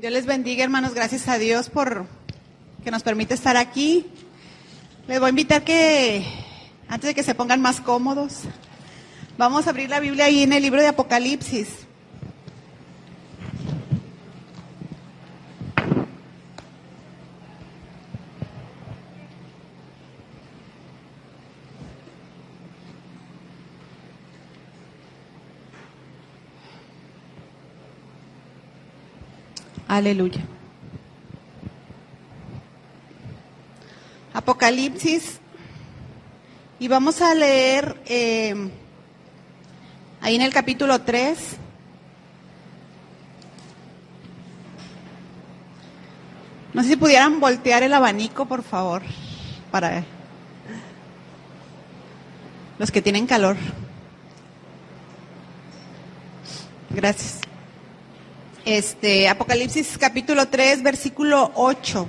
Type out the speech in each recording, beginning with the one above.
Dios les bendiga, hermanos. Gracias a Dios por que nos permite estar aquí. Les voy a invitar que, antes de que se pongan más cómodos, vamos a abrir la Biblia ahí en el libro de Apocalipsis. Aleluya. Apocalipsis, y vamos a leer ahí en el capítulo 3. No sé si pudieran voltear el abanico, por favor, para los que tienen calor. Gracias. Apocalipsis capítulo 3, versículo 8.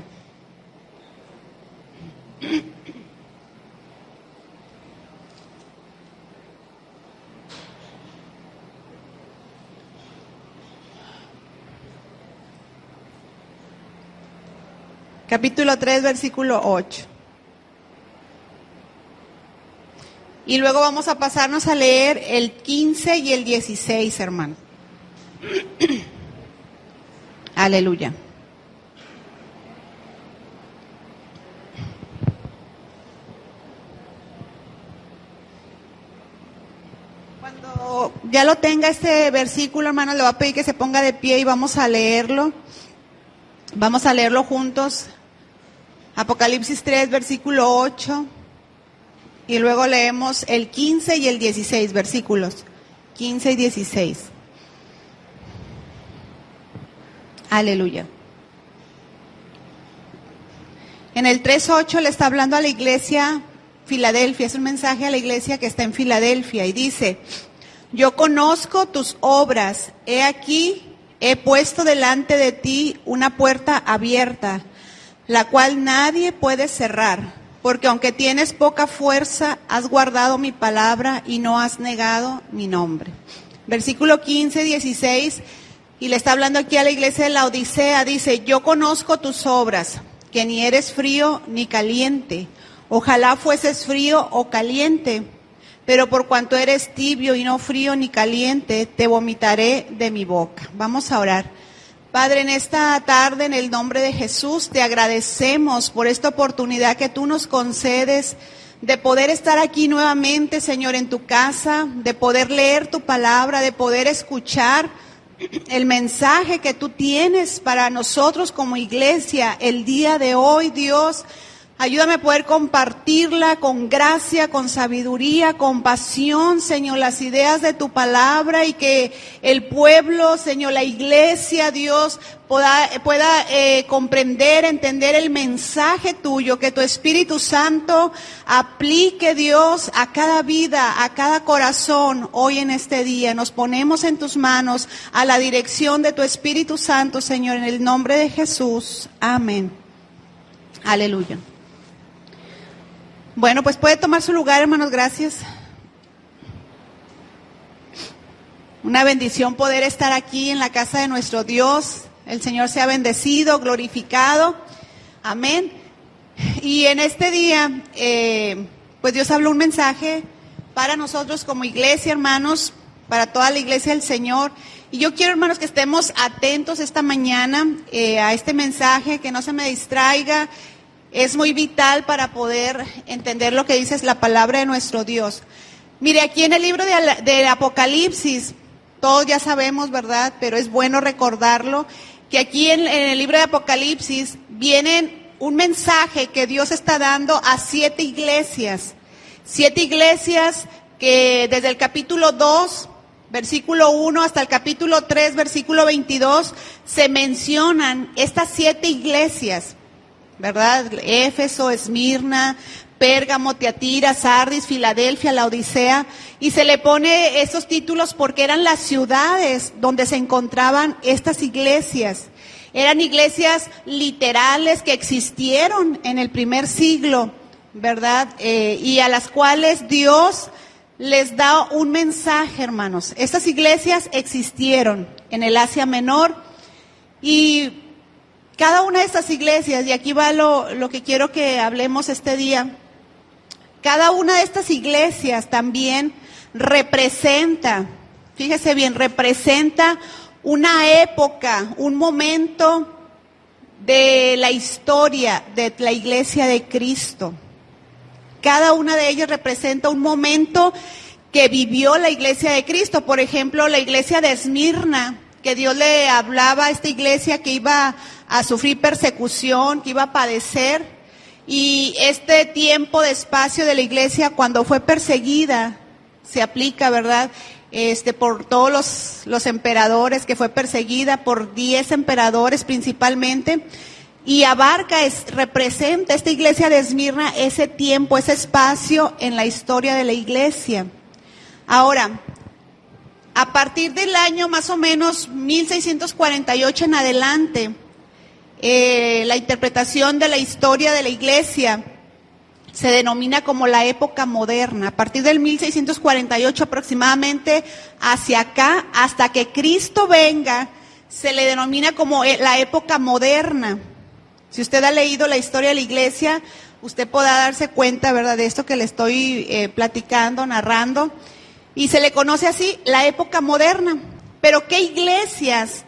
Capítulo 3, versículo 8. Y luego vamos a pasarnos a leer el 15 y el 16, hermano. Aleluya. Cuando ya lo tenga este versículo, hermano, le voy a pedir que se ponga de pie y vamos a leerlo. Vamos a leerlo juntos. Apocalipsis 3, versículo 8. Y luego leemos el 15 y el 16, versículos 15 y 16. Aleluya. En el 3:8 le está hablando a la iglesia Filadelfia, es un mensaje a la iglesia que está en Filadelfia y dice: yo conozco tus obras, he aquí, he puesto delante de ti una puerta abierta, la cual nadie puede cerrar, porque aunque tienes poca fuerza, has guardado mi palabra y no has negado mi nombre. Versículo 15, 16. Y le está hablando aquí a la iglesia de la Odisea, dice: yo conozco tus obras, que ni eres frío ni caliente. Ojalá fueses frío o caliente, pero por cuanto eres tibio y no frío ni caliente, te vomitaré de mi boca. Vamos a orar. Padre, en esta tarde, en el nombre de Jesús, te agradecemos por esta oportunidad que tú nos concedes de poder estar aquí nuevamente, Señor, en tu casa, de poder leer tu palabra, de poder escuchar el mensaje que tú tienes para nosotros como iglesia el día de hoy. Dios, ayúdame a poder compartirla con gracia, con sabiduría, con pasión, Señor, las ideas de tu palabra, y que el pueblo, Señor, la iglesia, Dios, pueda comprender, entender el mensaje tuyo, que tu Espíritu Santo aplique, Dios, a cada vida, a cada corazón hoy en este día. Nos ponemos en tus manos a la dirección de tu Espíritu Santo, Señor, en el nombre de Jesús. Amén. Aleluya. Bueno, pues puede tomar su lugar, hermanos, gracias. Una bendición poder estar aquí en la casa de nuestro Dios. El Señor sea bendecido, glorificado. Amén. Y en este día, pues Dios habló un mensaje para nosotros como iglesia, hermanos, para toda la iglesia del Señor. Y yo quiero, hermanos, que estemos atentos esta mañana a este mensaje, que no se me distraiga. Es muy vital para poder entender lo que dice la palabra de nuestro Dios. Mire, aquí en el libro de Apocalipsis, todos ya sabemos, ¿verdad? Pero es bueno recordarlo, que aquí en el libro de Apocalipsis viene un mensaje que Dios está dando a 7 iglesias. 7 iglesias que desde el capítulo 2, versículo 1, hasta el capítulo 3, versículo 22, se mencionan estas 7 iglesias, ¿verdad? Éfeso, Esmirna, Pérgamo, Tiatira, Sardis, Filadelfia, la Odisea, y se le pone esos títulos porque eran las ciudades donde se encontraban estas iglesias. Eran iglesias literales que existieron en el primer siglo, ¿verdad? Y a las cuales Dios les da un mensaje, hermanos. Estas iglesias existieron en el Asia Menor y cada una de estas iglesias, y aquí va lo que quiero que hablemos este día, cada una de estas iglesias también representa, fíjese bien, representa una época, un momento de la historia de la iglesia de Cristo. Cada una de ellas representa un momento que vivió la iglesia de Cristo. Por ejemplo, la iglesia de Esmirna, que Dios le hablaba a esta iglesia que iba a sufrir persecución, que iba a padecer. Y este tiempo de espacio de la iglesia cuando fue perseguida, se aplica, ¿verdad? Por todos los emperadores, que fue perseguida por 10 emperadores principalmente. Y abarca, representa esta iglesia de Esmirna ese tiempo, ese espacio en la historia de la iglesia. Ahora, a partir del año más o menos 1648 en adelante, la interpretación de la historia de la iglesia se denomina como la época moderna. A partir del 1648 aproximadamente hacia acá, hasta que Cristo venga, se le denomina como la época moderna. Si usted ha leído la historia de la iglesia, usted podrá darse cuenta, ¿verdad?, de esto que le estoy platicando, narrando. Y se le conoce así, la época moderna. Pero ¿qué iglesias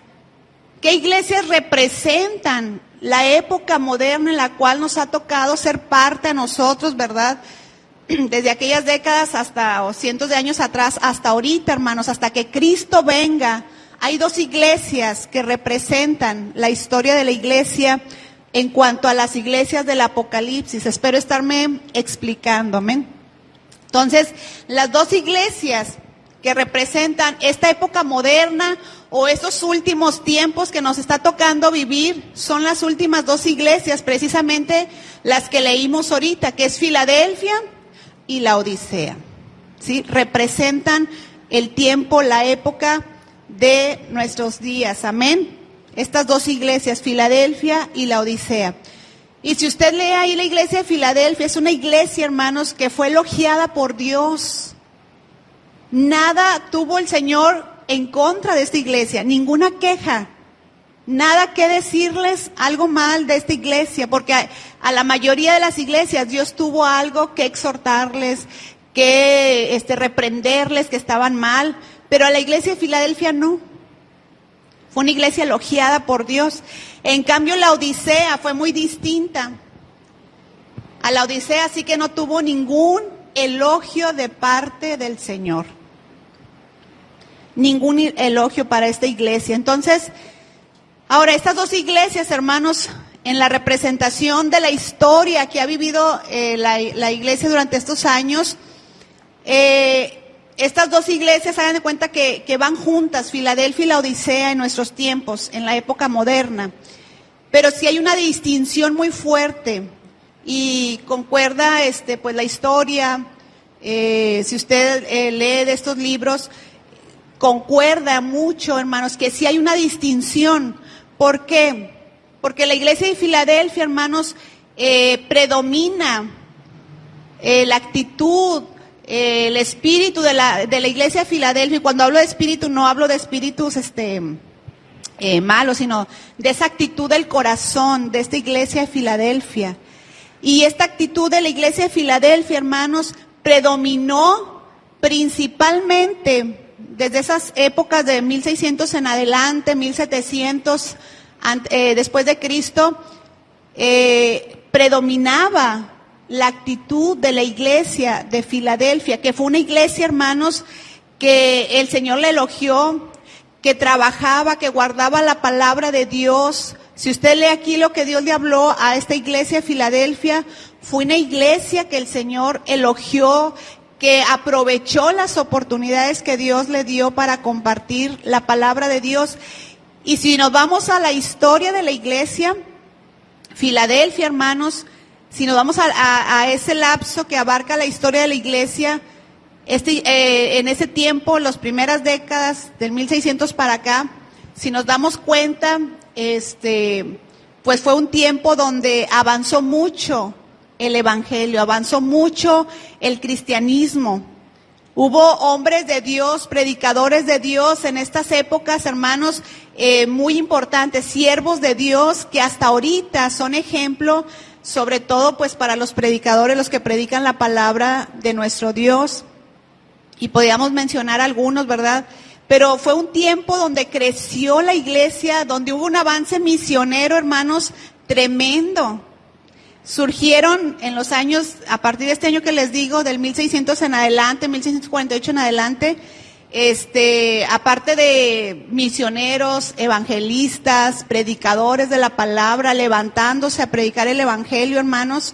representan la época moderna en la cual nos ha tocado ser parte a nosotros, ¿verdad? Desde aquellas décadas hasta, o cientos de años atrás, hasta ahorita, hermanos, hasta que Cristo venga. Hay dos iglesias que representan la historia de la iglesia en cuanto a las iglesias del Apocalipsis. Espero estarme explicando, amén. Entonces, las dos iglesias que representan esta época moderna o estos últimos tiempos que nos está tocando vivir son las últimas dos iglesias, precisamente las que leímos ahorita, que es Filadelfia y Laodicea, ¿sí? Representan el tiempo, la época de nuestros días, amén. Estas dos iglesias, Filadelfia y Laodicea. Y si usted lee ahí la iglesia de Filadelfia, es una iglesia, hermanos, que fue elogiada por Dios. Nada tuvo el Señor en contra de esta iglesia, ninguna queja, nada que decirles algo mal de esta iglesia, porque a la mayoría de las iglesias Dios tuvo algo que exhortarles, que reprenderles, que estaban mal, pero a la iglesia de Filadelfia no. Fue una iglesia elogiada por Dios. En cambio, la Odisea fue muy distinta. A la Odisea sí que no tuvo ningún elogio de parte del Señor. Ningún elogio para esta iglesia. Entonces, ahora estas dos iglesias, hermanos, en la representación de la historia que ha vivido la iglesia durante estos años, estas dos iglesias, hagan de cuenta que van juntas, Filadelfia y la Odisea en nuestros tiempos, en la época moderna. Pero sí hay una distinción muy fuerte y concuerda pues la historia, si usted lee de estos libros, concuerda mucho, hermanos, que sí hay una distinción. ¿Por qué? Porque la iglesia de Filadelfia, hermanos, predomina la actitud, el espíritu de la iglesia de Filadelfia. Y cuando hablo de espíritu, no hablo de espíritus malos, sino de esa actitud del corazón de esta iglesia de Filadelfia. Y esta actitud de la iglesia de Filadelfia, hermanos, predominó principalmente desde esas épocas de 1600 en adelante, 1700 después de Cristo, predominaba la actitud de la iglesia de Filadelfia, que fue una iglesia, hermanos, que el Señor le elogió, que trabajaba, que guardaba la palabra de Dios. Si usted lee aquí lo que Dios le habló a esta iglesia de Filadelfia, fue una iglesia que el Señor elogió, que aprovechó las oportunidades que Dios le dio para compartir la palabra de Dios. Y si nos vamos a la historia de la iglesia, Filadelfia, hermanos, si nos vamos a ese lapso que abarca la historia de la iglesia, en ese tiempo, las primeras décadas del 1600 para acá, si nos damos cuenta, pues fue un tiempo donde avanzó mucho el evangelio, avanzó mucho el cristianismo. Hubo hombres de Dios, predicadores de Dios en estas épocas, hermanos, muy importantes, siervos de Dios que hasta ahorita son ejemplo, sobre todo pues para los predicadores, los que predican la palabra de nuestro Dios. Y podíamos mencionar algunos, ¿verdad? Pero fue un tiempo donde creció la iglesia, donde hubo un avance misionero, hermanos, tremendo. Surgieron en los años, a partir de este año que les digo, del 1600 en adelante, 1648 en adelante, aparte de misioneros, evangelistas, predicadores de la palabra, levantándose a predicar el evangelio, hermanos,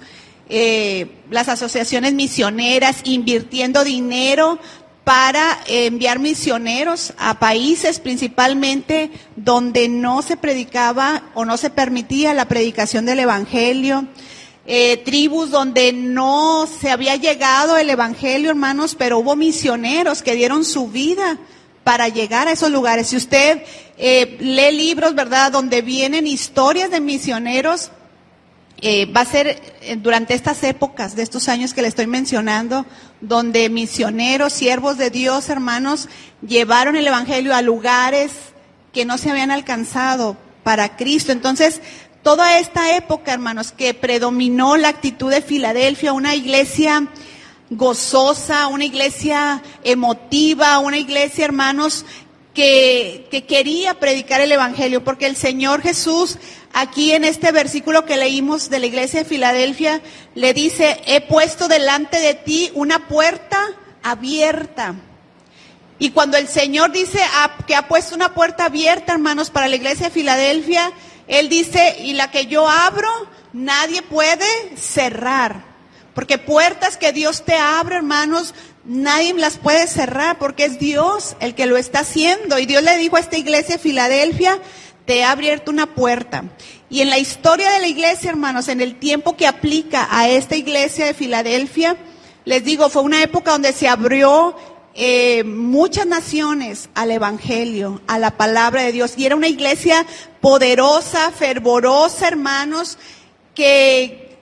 las asociaciones misioneras invirtiendo dinero para enviar misioneros a países principalmente donde no se predicaba o no se permitía la predicación del evangelio. Tribus donde no se había llegado el evangelio, hermanos, pero hubo misioneros que dieron su vida para llegar a esos lugares. Si usted lee libros, ¿verdad?, donde vienen historias de misioneros, va a ser durante estas épocas de estos años que le estoy mencionando, donde misioneros, siervos de Dios, hermanos, llevaron el evangelio a lugares que no se habían alcanzado para Cristo. Entonces, toda esta época, hermanos, que predominó la actitud de Filadelfia, una iglesia gozosa, una iglesia emotiva, una iglesia, hermanos, que quería predicar el evangelio, porque el Señor Jesús, aquí en este versículo que leímos de la iglesia de Filadelfia, le dice: he puesto delante de ti una puerta abierta. Y cuando el Señor dice que ha puesto una puerta abierta, hermanos, para la iglesia de Filadelfia, Él dice: y la que yo abro, nadie puede cerrar. Porque puertas que Dios te abre, hermanos, nadie las puede cerrar, porque es Dios el que lo está haciendo. Y Dios le dijo a esta iglesia de Filadelfia: te he abierto una puerta. Y en la historia de la iglesia, hermanos, en el tiempo que aplica a esta iglesia de Filadelfia, les digo, fue una época donde se abrió muchas naciones al evangelio, a la palabra de Dios. Y era una iglesia poderosa, fervorosa, hermanos, que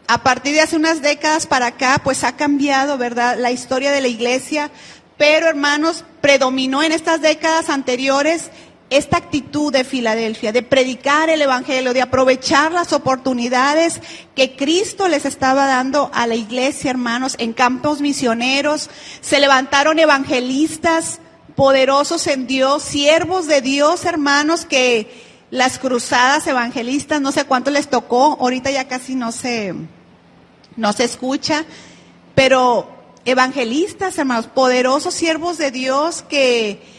a partir de hace unas décadas para acá, pues ha cambiado, ¿verdad?, la historia de la iglesia. Pero, hermanos, predominó en estas décadas anteriores esta actitud de Filadelfia, de predicar el evangelio, de aprovechar las oportunidades que Cristo les estaba dando a la iglesia, hermanos, en campos misioneros. Se levantaron evangelistas poderosos en Dios, siervos de Dios, hermanos, que las cruzadas evangelistas, no sé cuánto les tocó, ahorita ya casi no se escucha, pero evangelistas, hermanos, poderosos siervos de Dios que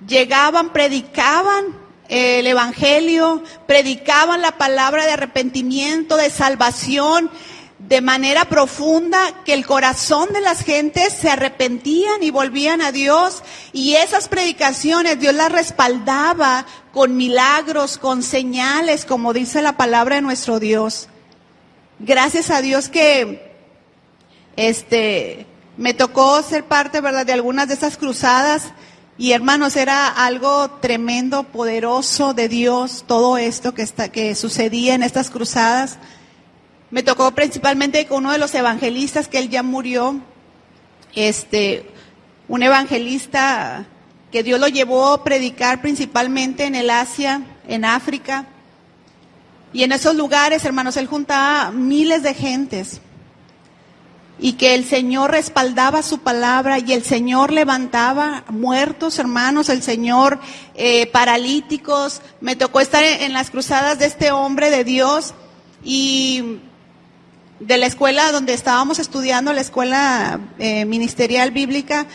llegaban, predicaban el evangelio, predicaban la palabra de arrepentimiento, de salvación, de manera profunda, que el corazón de las gentes se arrepentían y volvían a Dios. Y esas predicaciones Dios las respaldaba con milagros, con señales, como dice la palabra de nuestro Dios. Gracias a Dios que me tocó ser parte, ¿verdad?, de algunas de esas cruzadas. Y, hermanos, era algo tremendo, poderoso de Dios, todo esto que sucedía en estas cruzadas. Me tocó principalmente con uno de los evangelistas, que él ya murió, un evangelista que Dios lo llevó a predicar principalmente en el Asia, en África. Y en esos lugares, hermanos, él juntaba miles de gentes. Y que el Señor respaldaba su palabra, y el Señor levantaba muertos, hermanos, el Señor paralíticos. Me tocó estar en las cruzadas de este hombre de Dios, y de la escuela donde estábamos estudiando, la escuela ministerial bíblica,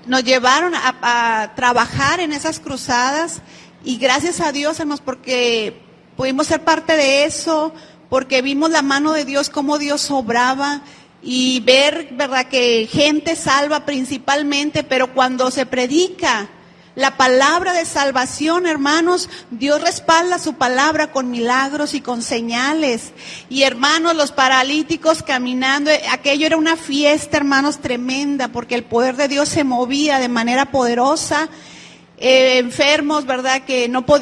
nos llevaron a trabajar en esas cruzadas. Y gracias a Dios, hermanos, porque pudimos ser parte de eso, porque vimos la mano de Dios, cómo Dios obraba, y ver, ¿verdad?, que gente salva principalmente. Pero cuando se predica la palabra de salvación, hermanos, Dios respalda su palabra con milagros y con señales. Y, hermanos, los paralíticos caminando, aquello era una fiesta, hermanos, tremenda, porque el poder de Dios se movía de manera poderosa. Enfermos, ¿verdad?,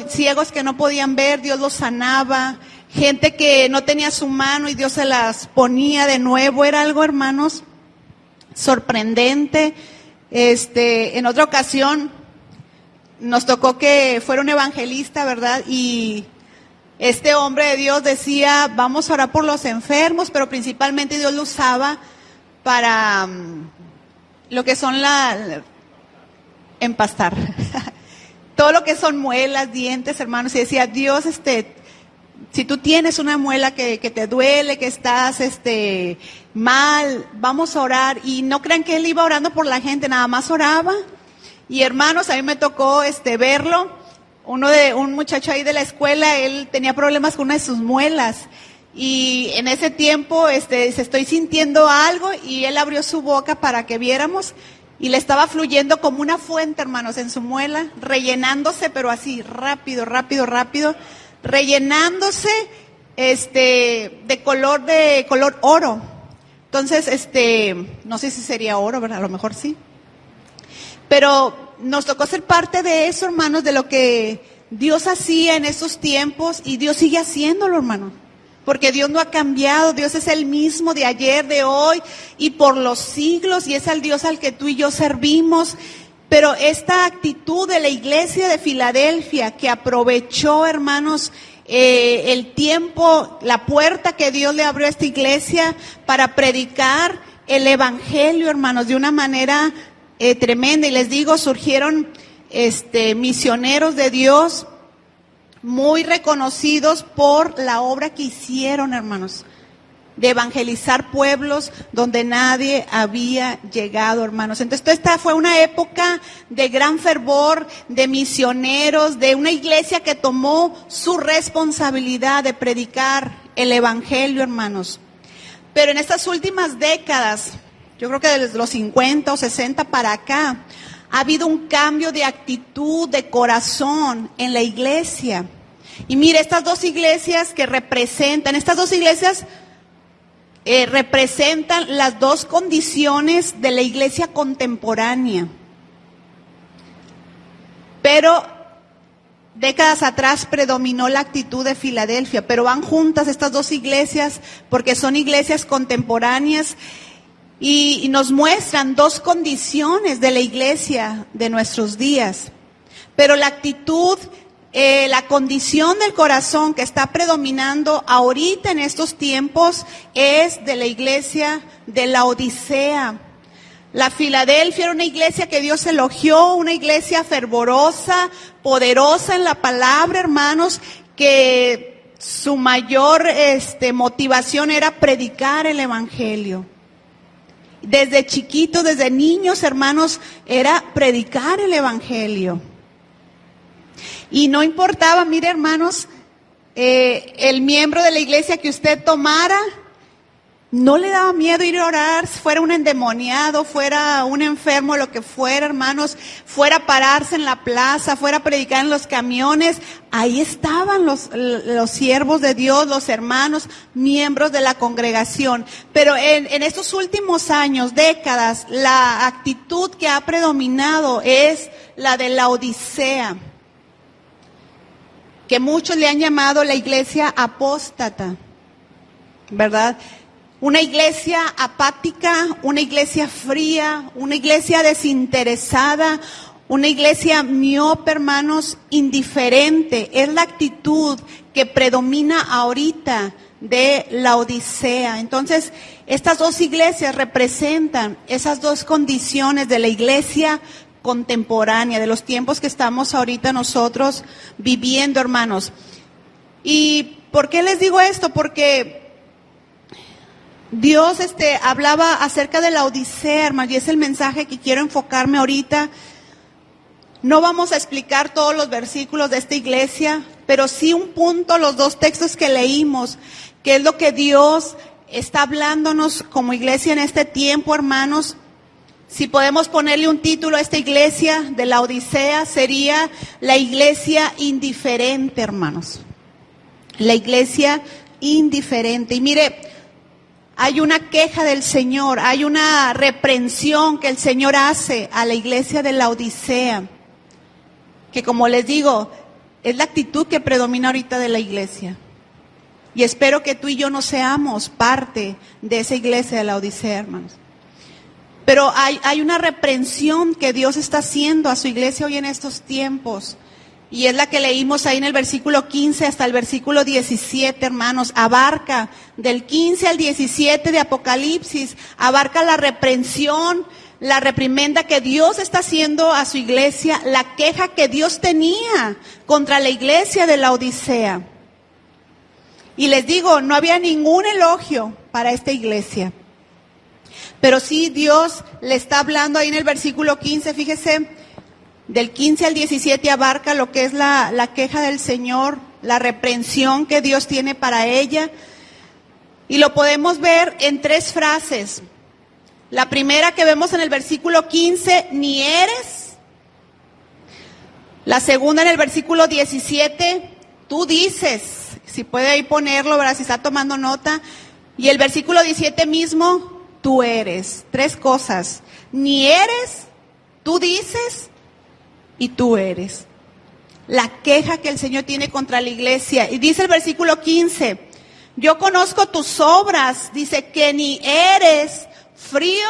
ciegos que no podían ver, Dios los sanaba. Gente que no tenía su mano y Dios se las ponía de nuevo. Era algo, hermanos, sorprendente. En otra ocasión nos tocó que fuera un evangelista, ¿verdad? Y este hombre de Dios decía, vamos a orar por los enfermos, pero principalmente Dios lo usaba para lo que son empastar. Todo lo que son muelas, dientes, hermanos. Y decía, Dios, si tú tienes una muela que te duele, que estás mal, vamos a orar. Y no crean que él iba orando por la gente, nada más oraba. Y hermanos, a mí me tocó verlo. Un muchacho ahí de la escuela, él tenía problemas con una de sus muelas. Y en ese tiempo se estoy sintiendo algo y él abrió su boca para que viéramos y le estaba fluyendo como una fuente, hermanos, en su muela, rellenándose, pero así, rápido, rellenándose de color oro. Entonces, no sé si sería oro, ¿verdad? A lo mejor sí. Pero nos tocó ser parte de eso, hermanos, de lo que Dios hacía en esos tiempos y Dios sigue haciéndolo, hermano. Porque Dios no ha cambiado, Dios es el mismo de ayer, de hoy y por los siglos, y es el Dios al que tú y yo servimos. Pero esta actitud de la iglesia de Filadelfia, que aprovechó, hermanos, el tiempo, la puerta que Dios le abrió a esta iglesia para predicar el evangelio, hermanos, de una manera tremenda. Y les digo, surgieron misioneros de Dios muy reconocidos por la obra que hicieron, hermanos, de evangelizar pueblos donde nadie había llegado, hermanos. Entonces, esta fue una época de gran fervor, de misioneros, de una iglesia que tomó su responsabilidad de predicar el evangelio, hermanos. Pero en estas últimas décadas, yo creo que desde los 50 o 60 para acá, ha habido un cambio de actitud, de corazón en la iglesia. Y mire, estas dos iglesias representan las dos condiciones de la iglesia contemporánea. Pero décadas atrás predominó la actitud de Filadelfia, pero van juntas estas dos iglesias porque son iglesias contemporáneas y nos muestran dos condiciones de la iglesia de nuestros días. Pero la actitud, la condición del corazón que está predominando ahorita en estos tiempos es de la iglesia de Laodicea. La Filadelfia era una iglesia que Dios elogió, una iglesia fervorosa, poderosa en la palabra, hermanos, que su mayor motivación era predicar el evangelio. Desde chiquitos, desde niños, hermanos, era predicar el evangelio. Y no importaba, mire, hermanos, el miembro de la iglesia que usted tomara, no le daba miedo ir a orar, fuera un endemoniado, fuera un enfermo, lo que fuera, hermanos, fuera a pararse en la plaza, fuera a predicar en los camiones. Ahí estaban los siervos de Dios, los hermanos, miembros de la congregación. Pero en estos últimos años, décadas, la actitud que ha predominado es la de Laodicea, que muchos le han llamado la iglesia apóstata, ¿verdad? Una iglesia apática, una iglesia fría, una iglesia desinteresada, una iglesia miope, hermanos, indiferente. Es la actitud que predomina ahorita de Laodicea. Entonces, estas dos iglesias representan esas dos condiciones de la iglesia contemporánea, de los tiempos que estamos ahorita nosotros viviendo, hermanos. ¿Y por qué les digo esto? Porque Dios hablaba acerca de la Odisea, hermanos, y es el mensaje que quiero enfocarme ahorita. No vamos a explicar todos los versículos de esta iglesia, pero sí un punto, los dos textos que leímos, que es lo que Dios está hablándonos como iglesia en este tiempo, hermanos. Si podemos ponerle un título a esta iglesia de la Odisea, sería la iglesia indiferente, hermanos. La iglesia indiferente. Y mire, hay una queja del Señor, hay una reprensión que el Señor hace a la iglesia de la Odisea, que como les digo, es la actitud que predomina ahorita de la iglesia. Y espero que tú y yo no seamos parte de esa iglesia de la Odisea, hermanos. Pero hay una reprensión que Dios está haciendo a su iglesia hoy en estos tiempos. Y es la que leímos ahí en el versículo 15 hasta el versículo 17, hermanos. Abarca del 15 al 17 de Apocalipsis, abarca la reprensión, la reprimenda que Dios está haciendo a su iglesia, la queja que Dios tenía contra la iglesia de Laodicea. Y les digo, no había ningún elogio para esta iglesia. Pero sí Dios le está hablando ahí en el versículo 15, fíjese, del 15 al 17 abarca lo que es la queja del Señor, la reprensión que Dios tiene para ella. Y lo podemos ver en 3 frases. La primera que vemos en el versículo 15, ni eres. La segunda en el versículo 17, tú dices. Si puede ahí ponerlo, ¿verdad? Si está tomando nota. Y el versículo 17 mismo, tú eres. 3 cosas. Ni eres, tú dices y tú eres. La queja que el Señor tiene contra la iglesia. Y dice el versículo 15, yo conozco tus obras. Dice que ni eres frío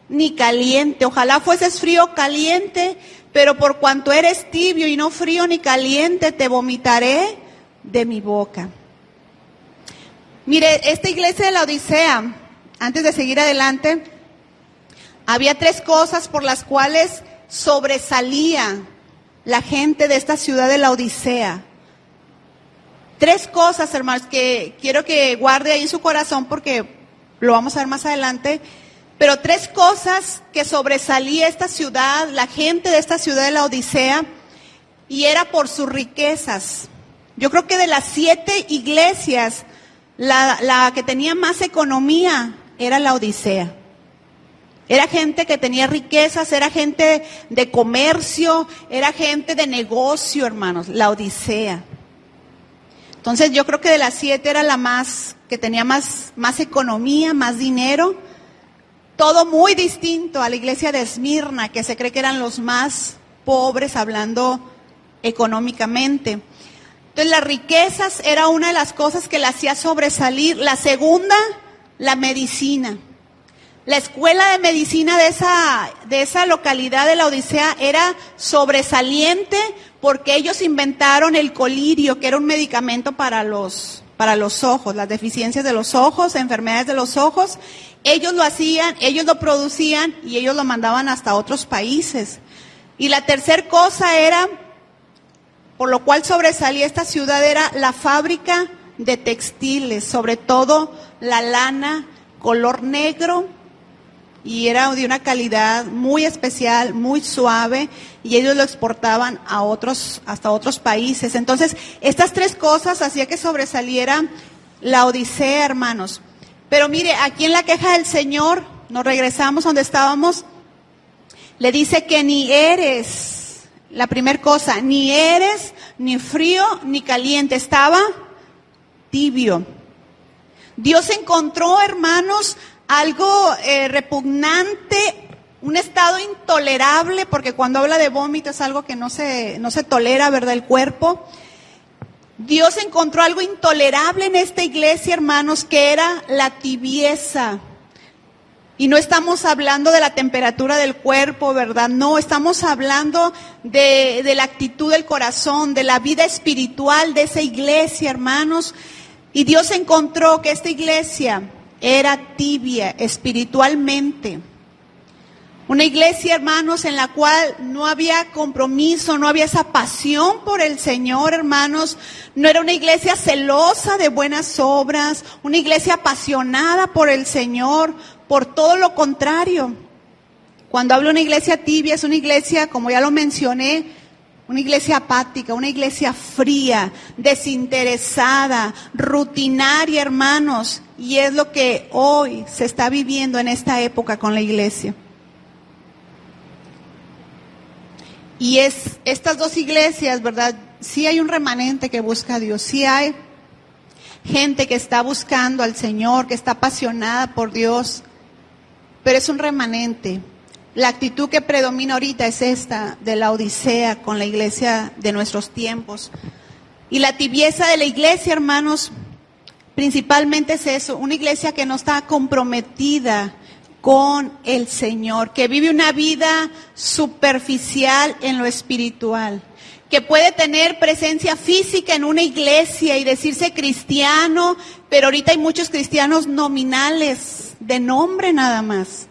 ni caliente. Ojalá fueses frío o caliente, pero por cuanto eres tibio y no frío ni caliente, te vomitaré de mi boca. Mire, esta iglesia de Laodicea, antes de seguir adelante, había 3 cosas por las cuales sobresalía la gente de esta ciudad de Laodicea. 3 cosas, hermanos, que quiero que guarde ahí en su corazón porque lo vamos a ver más adelante. Pero 3 cosas que sobresalía esta ciudad, la gente de esta ciudad de Laodicea, y era por sus riquezas. Yo creo que de las 7 iglesias, la que tenía más economía era Laodicea. Era gente que tenía riquezas, era gente de comercio, era gente de negocio, hermanos, Laodicea. Entonces yo creo que de las 7 era la más, que tenía más economía, más dinero. Todo muy distinto a la iglesia de Esmirna, que se cree que eran los más pobres hablando económicamente. Entonces las riquezas era una de las cosas que la hacía sobresalir. La segunda, la medicina. La escuela de medicina de esa localidad de Laodicea era sobresaliente porque ellos inventaron el colirio, que era un medicamento para los ojos, las deficiencias de los ojos, enfermedades de los ojos. Ellos lo hacían, ellos lo producían y ellos lo mandaban hasta otros países. Y la tercera cosa era, por lo cual sobresalía esta ciudad, era la fábrica de textiles, sobre todo la lana color negro, y era de una calidad muy especial, muy suave, y ellos lo exportaban hasta otros países. Entonces, estas 3 cosas hacía que sobresaliera Laodicea, hermanos. Pero mire, aquí en la queja del Señor, nos regresamos donde estábamos, le dice que ni eres, la primera cosa, ni eres ni frío ni caliente, estaba tibio. Dios encontró, hermanos, algo repugnante, un estado intolerable, porque cuando habla de vómito es algo que no se tolera, ¿verdad? El cuerpo. Dios encontró algo intolerable en esta iglesia, hermanos, que era la tibieza. Y no estamos hablando de la temperatura del cuerpo, ¿verdad? No, estamos hablando de la actitud del corazón, de la vida espiritual de esa iglesia, hermanos. Y Dios encontró que esta iglesia era tibia espiritualmente. Una iglesia, hermanos, en la cual no había compromiso, no había esa pasión por el Señor, hermanos. No era una iglesia celosa de buenas obras, una iglesia apasionada por el Señor, por todo lo contrario. Cuando hablo de una iglesia tibia, es una iglesia, como ya lo mencioné, una iglesia apática, una iglesia fría, desinteresada, rutinaria, hermanos. Y es lo que hoy se está viviendo en esta época con la iglesia. Y estas 2 iglesias, ¿verdad? Sí hay un remanente que busca a Dios, sí hay gente que está buscando al Señor, que está apasionada por Dios, pero es un remanente. La actitud que predomina ahorita es esta de Laodicea con la iglesia de nuestros tiempos. Y la tibieza de la iglesia, hermanos, principalmente es eso, una iglesia que no está comprometida con el Señor, que vive una vida superficial en lo espiritual, que puede tener presencia física en una iglesia y decirse cristiano, pero ahorita hay muchos cristianos nominales, de nombre nada más.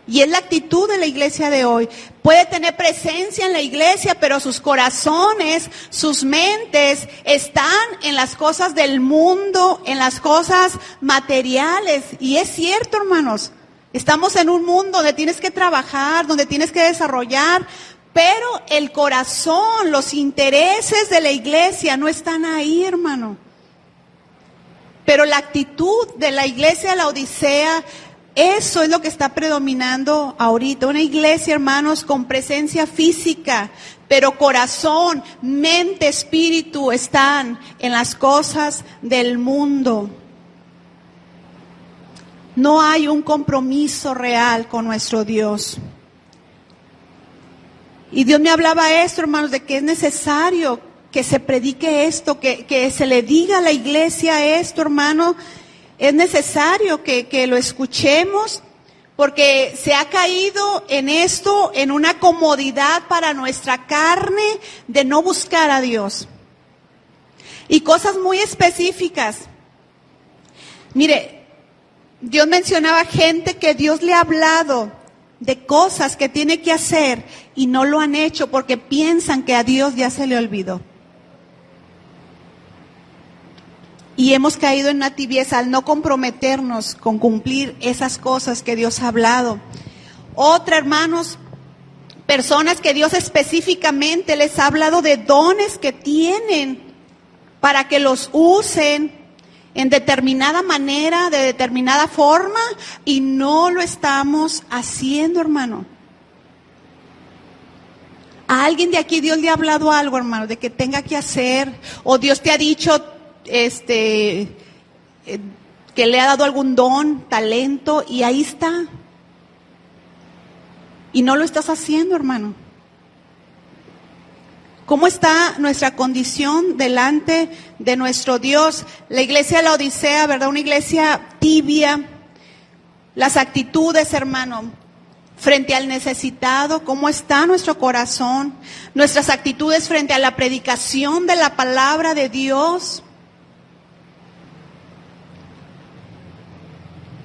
Y es la actitud de la iglesia de hoy. Puede tener presencia en la iglesia, pero sus corazones, sus mentes están en las cosas del mundo, en las cosas materiales. Y es cierto, hermanos, estamos en un mundo donde tienes que trabajar, donde tienes que desarrollar, pero el corazón, los intereses de la iglesia no están ahí, hermano. Pero la actitud de la iglesia de la Odisea, eso es lo que está predominando ahorita. Una iglesia, hermanos, con presencia física, pero corazón, mente, espíritu están en las cosas del mundo. No hay un compromiso real con nuestro Dios. Y Dios me hablaba esto, hermanos, de que es necesario que se predique esto, que se le diga a la iglesia esto, hermano. Es necesario que lo escuchemos, porque se ha caído en esto, en una comodidad para nuestra carne de no buscar a Dios. Y cosas muy específicas. Mire, Dios mencionaba gente que Dios le ha hablado de cosas que tiene que hacer y no lo han hecho porque piensan que a Dios ya se le olvidó. Y hemos caído en una tibieza al no comprometernos con cumplir esas cosas que Dios ha hablado. Otra, hermanos, personas que Dios específicamente les ha hablado de dones que tienen para que los usen en determinada manera, de determinada forma, y no lo estamos haciendo, hermano. A alguien de aquí Dios le ha hablado algo, hermano, de que tenga que hacer, o Dios te ha dicho que le ha dado algún don, talento, y ahí está. Y no lo estás haciendo, hermano. ¿Cómo está nuestra condición delante de nuestro Dios? La iglesia de la Odisea, ¿verdad? Una iglesia tibia. Las actitudes, hermano, frente al necesitado, ¿cómo está nuestro corazón? Nuestras actitudes frente a la predicación de la palabra de Dios.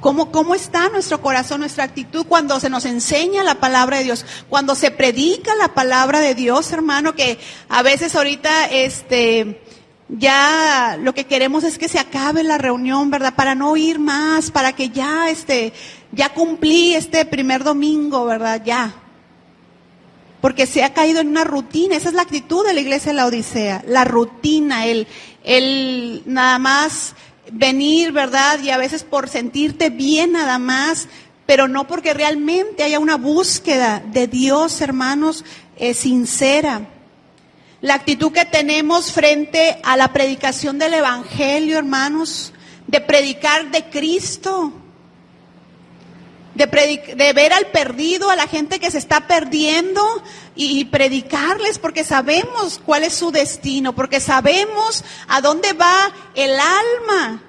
¿Cómo está nuestro corazón, nuestra actitud cuando se nos enseña la palabra de Dios? Cuando se predica la palabra de Dios, hermano, que a veces ahorita ya lo que queremos es que se acabe la reunión, ¿verdad? Para no ir más, para que ya cumplí este primer domingo, ¿verdad? Ya. Porque se ha caído en una rutina. Esa es la actitud de la iglesia de la Odisea. La rutina, el nada más venir, ¿verdad? Y a veces por sentirte bien nada más, pero no porque realmente haya una búsqueda de Dios, hermanos, sincera. La actitud que tenemos frente a la predicación del Evangelio, hermanos, de predicar de Cristo, de ver al perdido, a la gente que se está perdiendo y predicarles, porque sabemos cuál es su destino, porque sabemos a dónde va el alma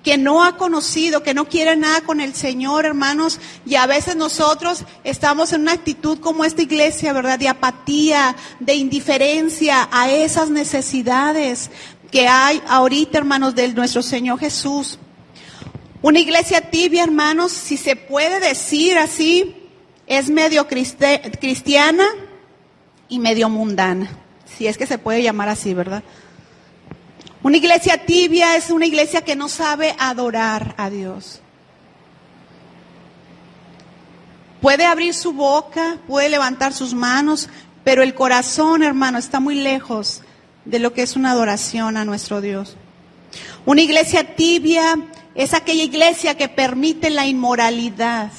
que no ha conocido, que no quiere nada con el Señor, hermanos. Y a veces nosotros estamos en una actitud como esta iglesia, ¿verdad? De apatía, de indiferencia a esas necesidades que hay ahorita, hermanos, de nuestro Señor Jesús. Una iglesia tibia, hermanos, si se puede decir así, es medio cristiana y medio mundana, si es que se puede llamar así, ¿verdad? Una iglesia tibia es una iglesia que no sabe adorar a Dios. Puede abrir su boca, puede levantar sus manos, pero el corazón, hermano, está muy lejos de lo que es una adoración a nuestro Dios. Una iglesia tibia es aquella iglesia que permite la inmoralidad.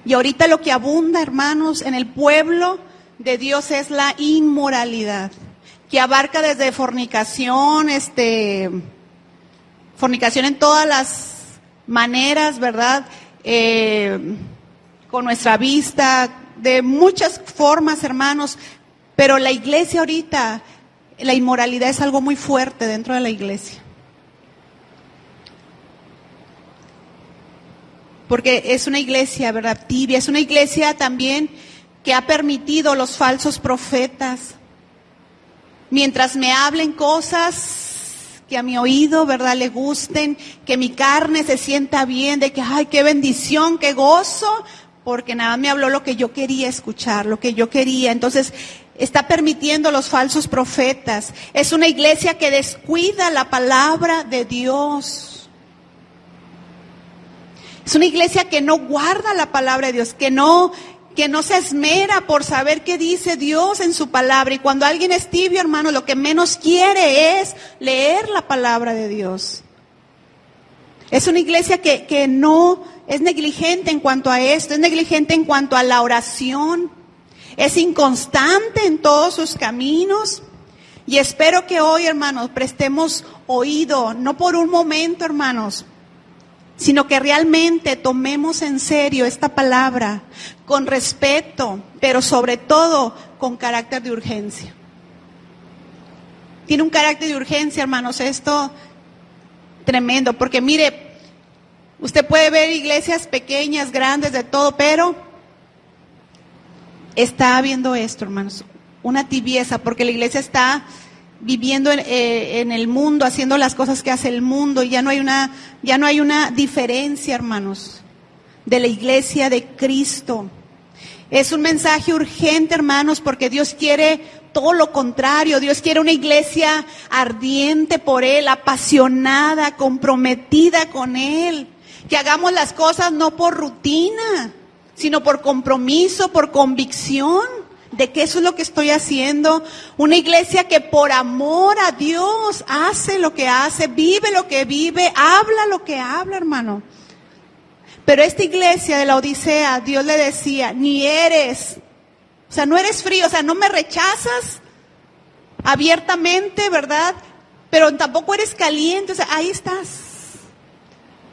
Y ahorita lo que abunda, hermanos, en el pueblo de Dios es la inmoralidad, que abarca desde fornicación, fornicación en todas las maneras, ¿verdad? Con nuestra vista, de muchas formas, hermanos, pero la iglesia ahorita, la inmoralidad es algo muy fuerte dentro de la iglesia. porque es una iglesia, ¿verdad?, tibia, es una iglesia también que ha permitido los falsos profetas. Mientras me hablen cosas que a mi oído, ¿verdad?, le gusten, que mi carne se sienta bien, de que, ay, qué bendición, qué gozo, porque nada me habló lo que yo quería escuchar, lo que yo quería. Entonces, está permitiendo los falsos profetas. Es una iglesia que descuida la palabra de Dios. Es una iglesia que no guarda la palabra de Dios, que no se esmera por saber qué dice Dios en su palabra. Y cuando alguien es tibio, hermano, lo que menos quiere es leer la palabra de Dios. Es una iglesia que no es negligente en cuanto a esto, es negligente en cuanto a la oración, es inconstante en todos sus caminos. Y espero que hoy, hermanos, prestemos oído, no por un momento, hermanos, sino que realmente tomemos en serio esta palabra con respeto, pero sobre todo con carácter de urgencia. Tiene un carácter de urgencia, hermanos, esto tremendo, porque mire, usted puede ver iglesias pequeñas, grandes, de todo, pero está habiendo esto, hermanos, una tibieza, porque la iglesia está viviendo en el mundo, haciendo las cosas que hace el mundo, y ya no hay una diferencia, hermanos, de la iglesia de Cristo. Es un mensaje urgente, hermanos, porque Dios quiere todo lo contrario. Dios quiere una iglesia ardiente por Él, apasionada, comprometida con Él. Que hagamos las cosas no por rutina, sino por compromiso, por convicción de que eso es lo que estoy haciendo. Una iglesia que por amor a Dios hace lo que hace, vive lo que vive, habla lo que habla, hermano. Pero esta iglesia de la Odisea, Dios le decía, ni eres, o sea, no eres frío, o sea, no me rechazas abiertamente, ¿verdad? Pero tampoco eres caliente, o sea, ahí estás.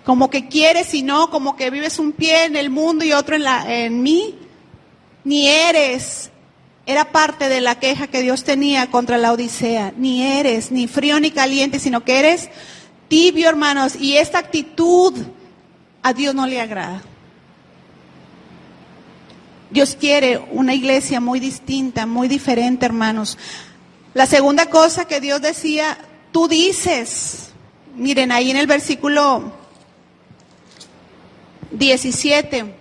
Como que quieres y no, como que vives un pie en el mundo y otro en mí. Ni eres, era parte de la queja que Dios tenía contra la Odisea. Ni eres, ni frío ni caliente, sino que eres tibio, hermanos. Y esta actitud a Dios no le agrada. Dios quiere una iglesia muy distinta, muy diferente, hermanos. La segunda cosa que Dios decía, tú dices, miren ahí en el versículo 17,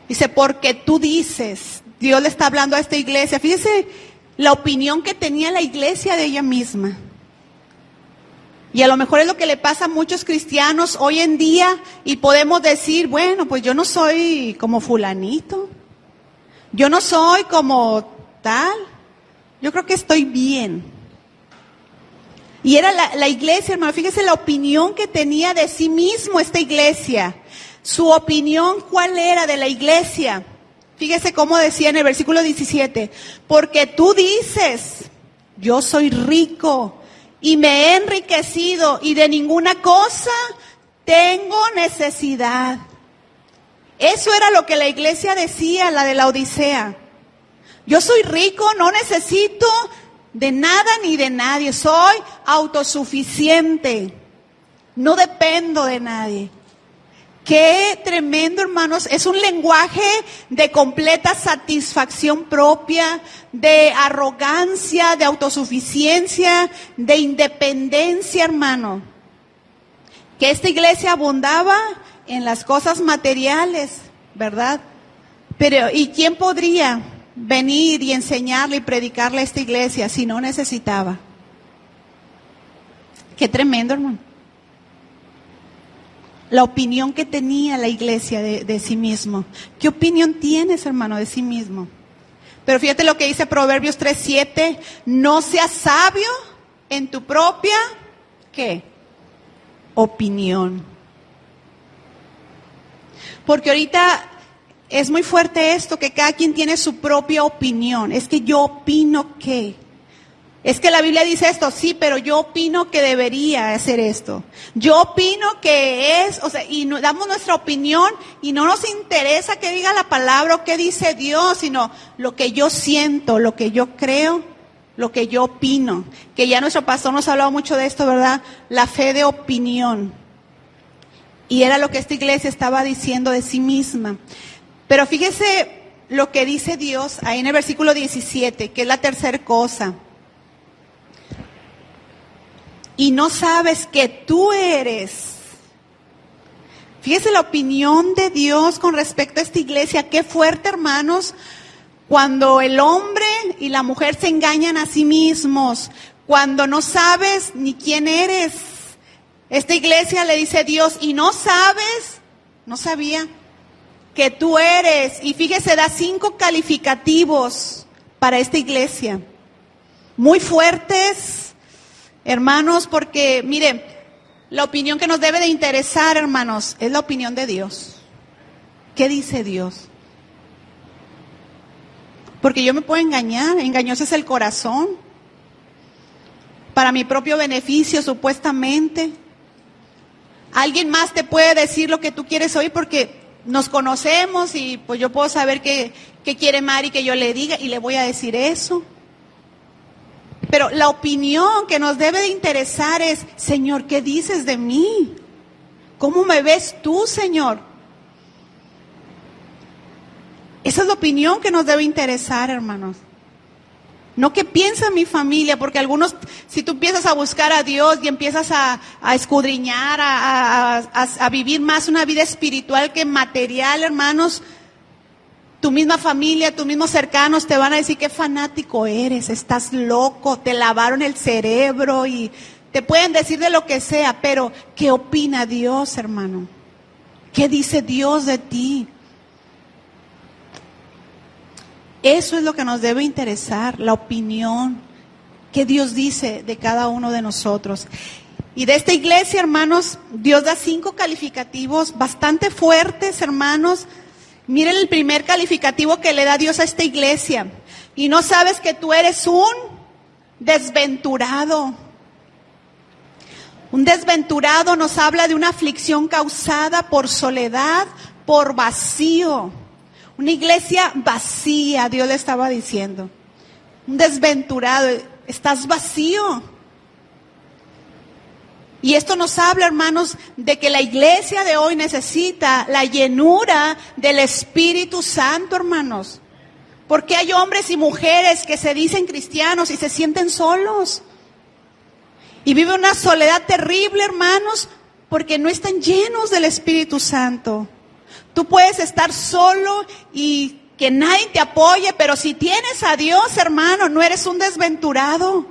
dice, porque tú dices, Dios le está hablando a esta iglesia. Fíjese la opinión que tenía la iglesia de ella misma. Y a lo mejor es lo que le pasa a muchos cristianos hoy en día, y podemos decir, bueno, pues yo no soy como fulanito, yo no soy como tal, yo creo que estoy bien. Y era la iglesia, hermano, fíjese la opinión que tenía de sí mismo esta iglesia. Su opinión, ¿cuál era de la iglesia? Fíjese cómo decía en el versículo 17, porque tú dices, yo soy rico y me he enriquecido y de ninguna cosa tengo necesidad. Eso era lo que la iglesia decía, la de la Odisea. Yo soy rico, no necesito de nada ni de nadie, soy autosuficiente, no dependo de nadie. Qué tremendo, hermanos, es un lenguaje de completa satisfacción propia, de arrogancia, de autosuficiencia, de independencia, hermano. Que esta iglesia abundaba en las cosas materiales, ¿verdad? Pero, ¿y quién podría venir y enseñarle y predicarle a esta iglesia si no necesitaba? Qué tremendo, hermano. La opinión que tenía la iglesia de sí mismo. ¿Qué opinión tienes, hermano, de sí mismo? Pero fíjate lo que dice Proverbios 3:7. No seas sabio en tu propia, ¿qué? Opinión. Porque ahorita es muy fuerte esto, que cada quien tiene su propia opinión. Es que yo opino que. Es que la Biblia dice esto, sí, pero yo opino que debería hacer esto. Yo opino que es, o sea, y damos nuestra opinión y no nos interesa que diga la palabra o qué dice Dios, sino lo que yo siento, lo que yo creo, lo que yo opino. Que ya nuestro pastor nos ha hablado mucho de esto, ¿verdad? La fe de opinión. Y era lo que esta iglesia estaba diciendo de sí misma. Pero fíjese lo que dice Dios ahí en el versículo 17, que es la tercera cosa. Y no sabes que tú eres. Fíjese la opinión de Dios con respecto a esta iglesia. Qué fuerte, hermanos, cuando el hombre y la mujer se engañan a sí mismos, cuando no sabes ni quién eres. Esta iglesia le dice a Dios, y no sabes, no sabía que tú eres. Y fíjese, da 5 calificativos para esta iglesia. Muy fuertes, hermanos, porque miren, la opinión que nos debe de interesar, hermanos, es la opinión de Dios. ¿Qué dice Dios? Porque yo me puedo engañar, engañoso es el corazón, para mi propio beneficio supuestamente. Alguien más te puede decir lo que tú quieres oír porque nos conocemos y pues yo puedo saber qué quiere Mari que yo le diga y le voy a decir eso. Pero la opinión que nos debe de interesar es, Señor, ¿qué dices de mí? ¿Cómo me ves tú, Señor? Esa es la opinión que nos debe interesar, hermanos. No qué piensa mi familia, porque algunos, si tú empiezas a buscar a Dios y empiezas a escudriñar, a vivir más una vida espiritual que material, hermanos, tu misma familia, tus mismos cercanos te van a decir qué fanático eres, estás loco, te lavaron el cerebro y te pueden decir de lo que sea, pero ¿qué opina Dios, hermano? ¿Qué dice Dios de ti? Eso es lo que nos debe interesar, la opinión que Dios dice de cada uno de nosotros. Y de esta iglesia, hermanos, Dios da 5 calificativos bastante fuertes, hermanos. Miren el primer calificativo que le da Dios a esta iglesia. Y no sabes que tú eres un desventurado. Un desventurado nos habla de una aflicción causada por soledad, por vacío. Una iglesia vacía, Dios le estaba diciendo. Un desventurado, estás vacío. Y esto nos habla, hermanos, de que la iglesia de hoy necesita la llenura del Espíritu Santo, hermanos. Porque hay hombres y mujeres que se dicen cristianos y se sienten solos. Y viven una soledad terrible, hermanos, porque no están llenos del Espíritu Santo. Tú puedes estar solo y que nadie te apoye, pero si tienes a Dios, hermano, no eres un desventurado.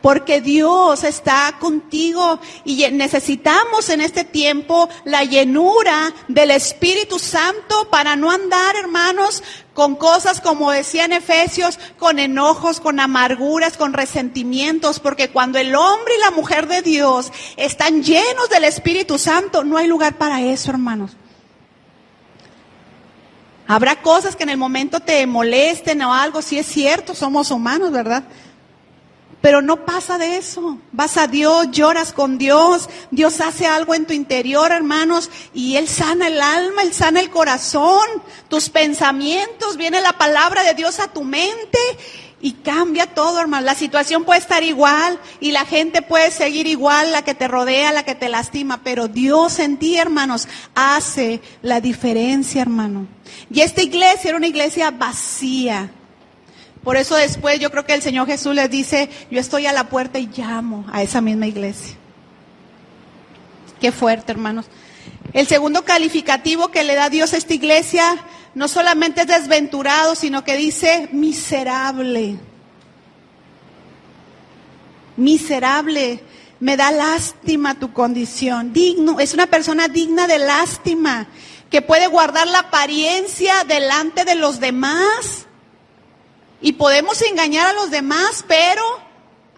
Porque Dios está contigo y necesitamos en este tiempo la llenura del Espíritu Santo para no andar, hermanos, con cosas como decía en Efesios, con enojos, con amarguras, con resentimientos. Porque cuando el hombre y la mujer de Dios están llenos del Espíritu Santo, no hay lugar para eso, hermanos. Habrá cosas que en el momento te molesten o algo, sí es cierto, somos humanos, ¿verdad? Pero no pasa de eso. Vas a Dios, lloras con Dios, Dios hace algo en tu interior, hermanos, y Él sana el alma, Él sana el corazón, tus pensamientos, viene la palabra de Dios a tu mente y cambia todo, hermano. La situación puede estar igual y la gente puede seguir igual, la que te rodea, la que te lastima, pero Dios en ti, hermanos, hace la diferencia, hermano. Y esta iglesia era una iglesia vacía. Por eso después yo creo que el Señor Jesús les dice, yo estoy a la puerta y llamo a esa misma iglesia. Qué fuerte, hermanos. El segundo calificativo que le da Dios a esta iglesia no solamente es desventurado, sino que dice miserable. Miserable. Me da lástima tu condición. Digno, es una persona digna de lástima, que puede guardar la apariencia delante de los demás. Y podemos engañar a los demás, pero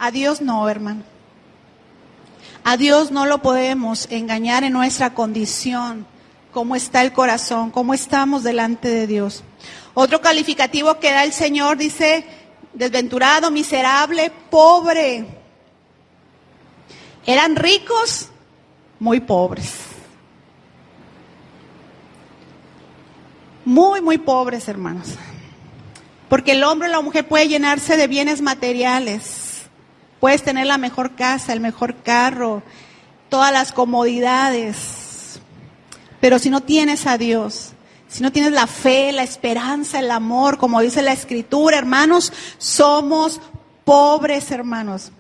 a Dios no, hermano. A Dios no lo podemos engañar en nuestra condición, cómo está el corazón, cómo estamos delante de Dios. Otro calificativo que da el Señor dice, desventurado, miserable, pobre. Eran ricos, muy pobres. Muy, muy pobres, hermanos. Porque el hombre o la mujer puede llenarse de bienes materiales. Puedes tener la mejor casa, el mejor carro, todas las comodidades. Pero si no tienes a Dios, si no tienes la fe, la esperanza, el amor, como dice la Escritura, hermanos, somos pobres, hermanos.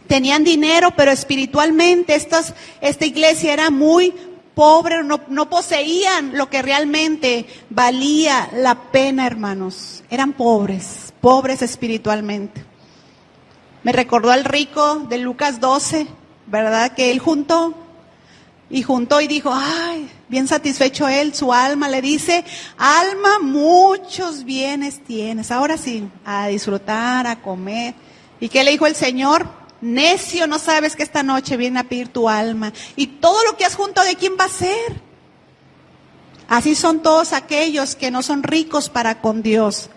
Tenían dinero, pero espiritualmente esta iglesia era muy pobre, no poseían lo que realmente valía la pena, hermanos. Eran pobres espiritualmente. Me recordó al rico de Lucas 12, ¿verdad? Que él juntó y dijo, ay, bien satisfecho él, su alma le dice, alma, muchos bienes tienes. Ahora sí, a disfrutar, a comer. ¿Y qué le dijo el Señor? Necio, no sabes que esta noche viene a pedir tu alma. Y todo lo que has juntado, ¿de quién va a ser? Así son todos aquellos que no son ricos para con Dios.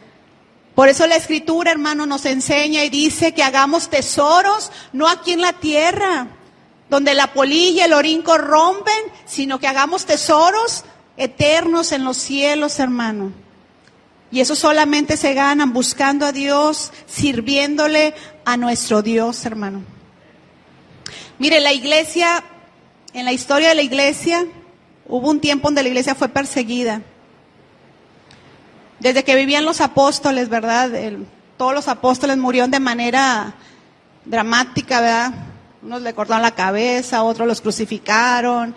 Por eso la Escritura, hermano, nos enseña y dice que hagamos tesoros, no aquí en la tierra, donde la polilla y el orín corrompen, sino que hagamos tesoros eternos en los cielos, hermano. Y eso solamente se ganan buscando a Dios, sirviéndole a nuestro Dios, hermano. Mire, la iglesia, en la historia de la iglesia, hubo un tiempo donde la iglesia fue perseguida. Desde que vivían los apóstoles, ¿verdad? Todos los apóstoles murieron de manera dramática, ¿verdad? Unos le cortaron la cabeza, otros los crucificaron.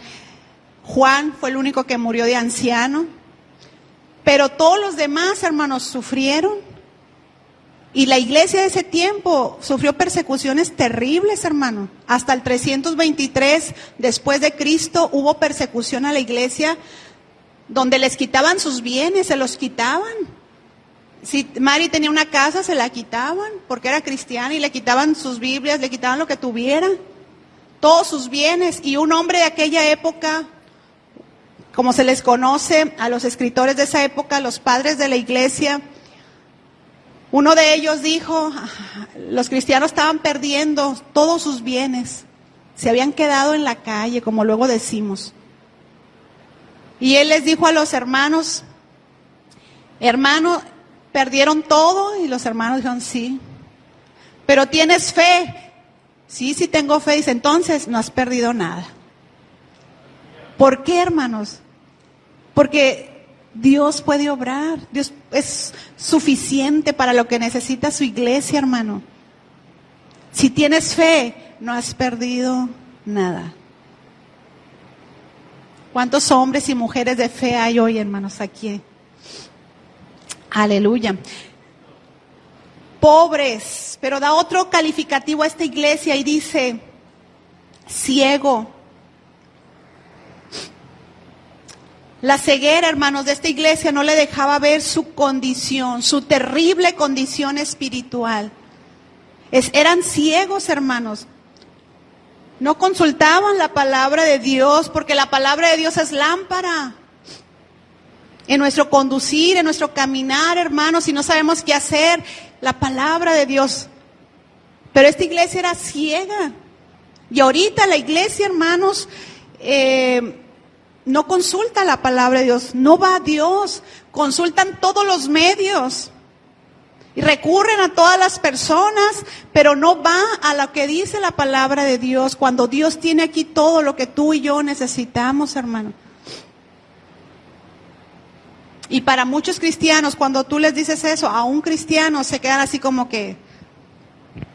Juan fue el único que murió de anciano. Pero todos los demás, hermanos, sufrieron. Y la iglesia de ese tiempo sufrió persecuciones terribles, hermano. Hasta el 323 después de Cristo hubo persecución a la iglesia, donde les quitaban sus bienes, se los quitaban. Si Mari tenía una casa, se la quitaban, porque era cristiana, y le quitaban sus Biblias, le quitaban lo que tuviera, todos sus bienes. Y un hombre de aquella época, como se les conoce a los escritores de esa época, los padres de la iglesia, uno de ellos dijo, los cristianos estaban perdiendo todos sus bienes, se habían quedado en la calle, como luego decimos. Y él les dijo a los hermanos, hermano, ¿perdieron todo? Y los hermanos dijeron, sí. ¿Pero tienes fe? Sí, sí tengo fe. Dice, entonces no has perdido nada. ¿Por qué, hermanos? Porque Dios puede obrar. Dios es suficiente para lo que necesita su iglesia, hermano. Si tienes fe, no has perdido nada. ¿Cuántos hombres y mujeres de fe hay hoy, hermanos, aquí? Aleluya. Pobres, pero da otro calificativo a esta iglesia y dice, ciego. La ceguera, hermanos, de esta iglesia no le dejaba ver su condición, su terrible condición espiritual. Eran ciegos, hermanos. No consultaban la palabra de Dios, porque la palabra de Dios es lámpara. En nuestro conducir, en nuestro caminar, hermanos, si no sabemos qué hacer, la palabra de Dios. Pero esta iglesia era ciega. Y ahorita la iglesia, hermanos, no consulta la palabra de Dios, no va a Dios, consultan todos los medios. Y recurren a todas las personas, pero no va a lo que dice la palabra de Dios, cuando Dios tiene aquí todo lo que tú y yo necesitamos, hermano. Y para muchos cristianos, cuando tú les dices eso, a un cristiano se quedan así como que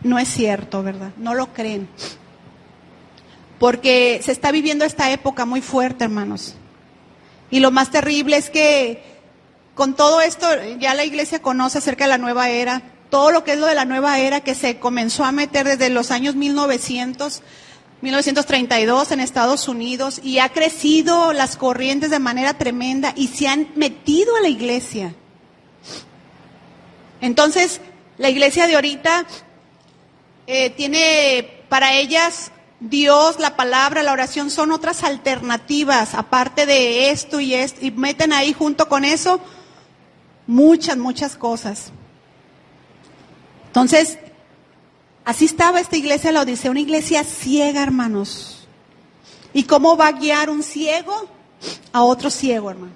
no es cierto, ¿verdad? No lo creen. Porque se está viviendo esta época muy fuerte, hermanos. Y lo más terrible es que con todo esto, ya la iglesia conoce acerca de la nueva era, todo lo que es lo de la nueva era que se comenzó a meter desde los años 1932 en Estados Unidos, y ha crecido las corrientes de manera tremenda y se han metido a la iglesia. Entonces, la iglesia de ahorita tiene para ellas Dios, la palabra, la oración son otras alternativas, aparte de esto, y meten ahí junto con eso muchas cosas. Entonces, así estaba esta iglesia de la Odisea, una iglesia ciega, hermanos. ¿Y cómo va a guiar un ciego a otro ciego, hermano?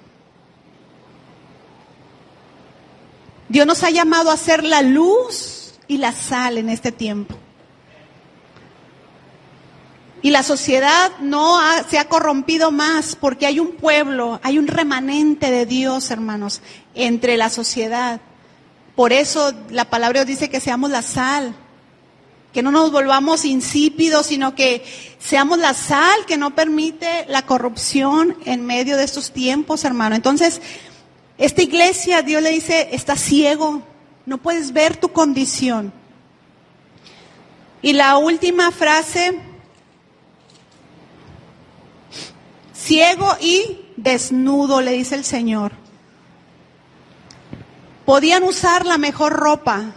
Dios nos ha llamado a ser la luz y la sal en este tiempo. Y la sociedad se ha corrompido más porque hay un pueblo, hay un remanente de Dios, hermanos, entre la sociedad. Por eso la palabra de Dios dice que seamos la sal, que no nos volvamos insípidos, sino que seamos la sal que no permite la corrupción en medio de estos tiempos, hermano. Entonces, esta iglesia, Dios le dice, está ciego, no puedes ver tu condición. Y la última frase, ciego y desnudo, le dice el Señor. Podían usar la mejor ropa,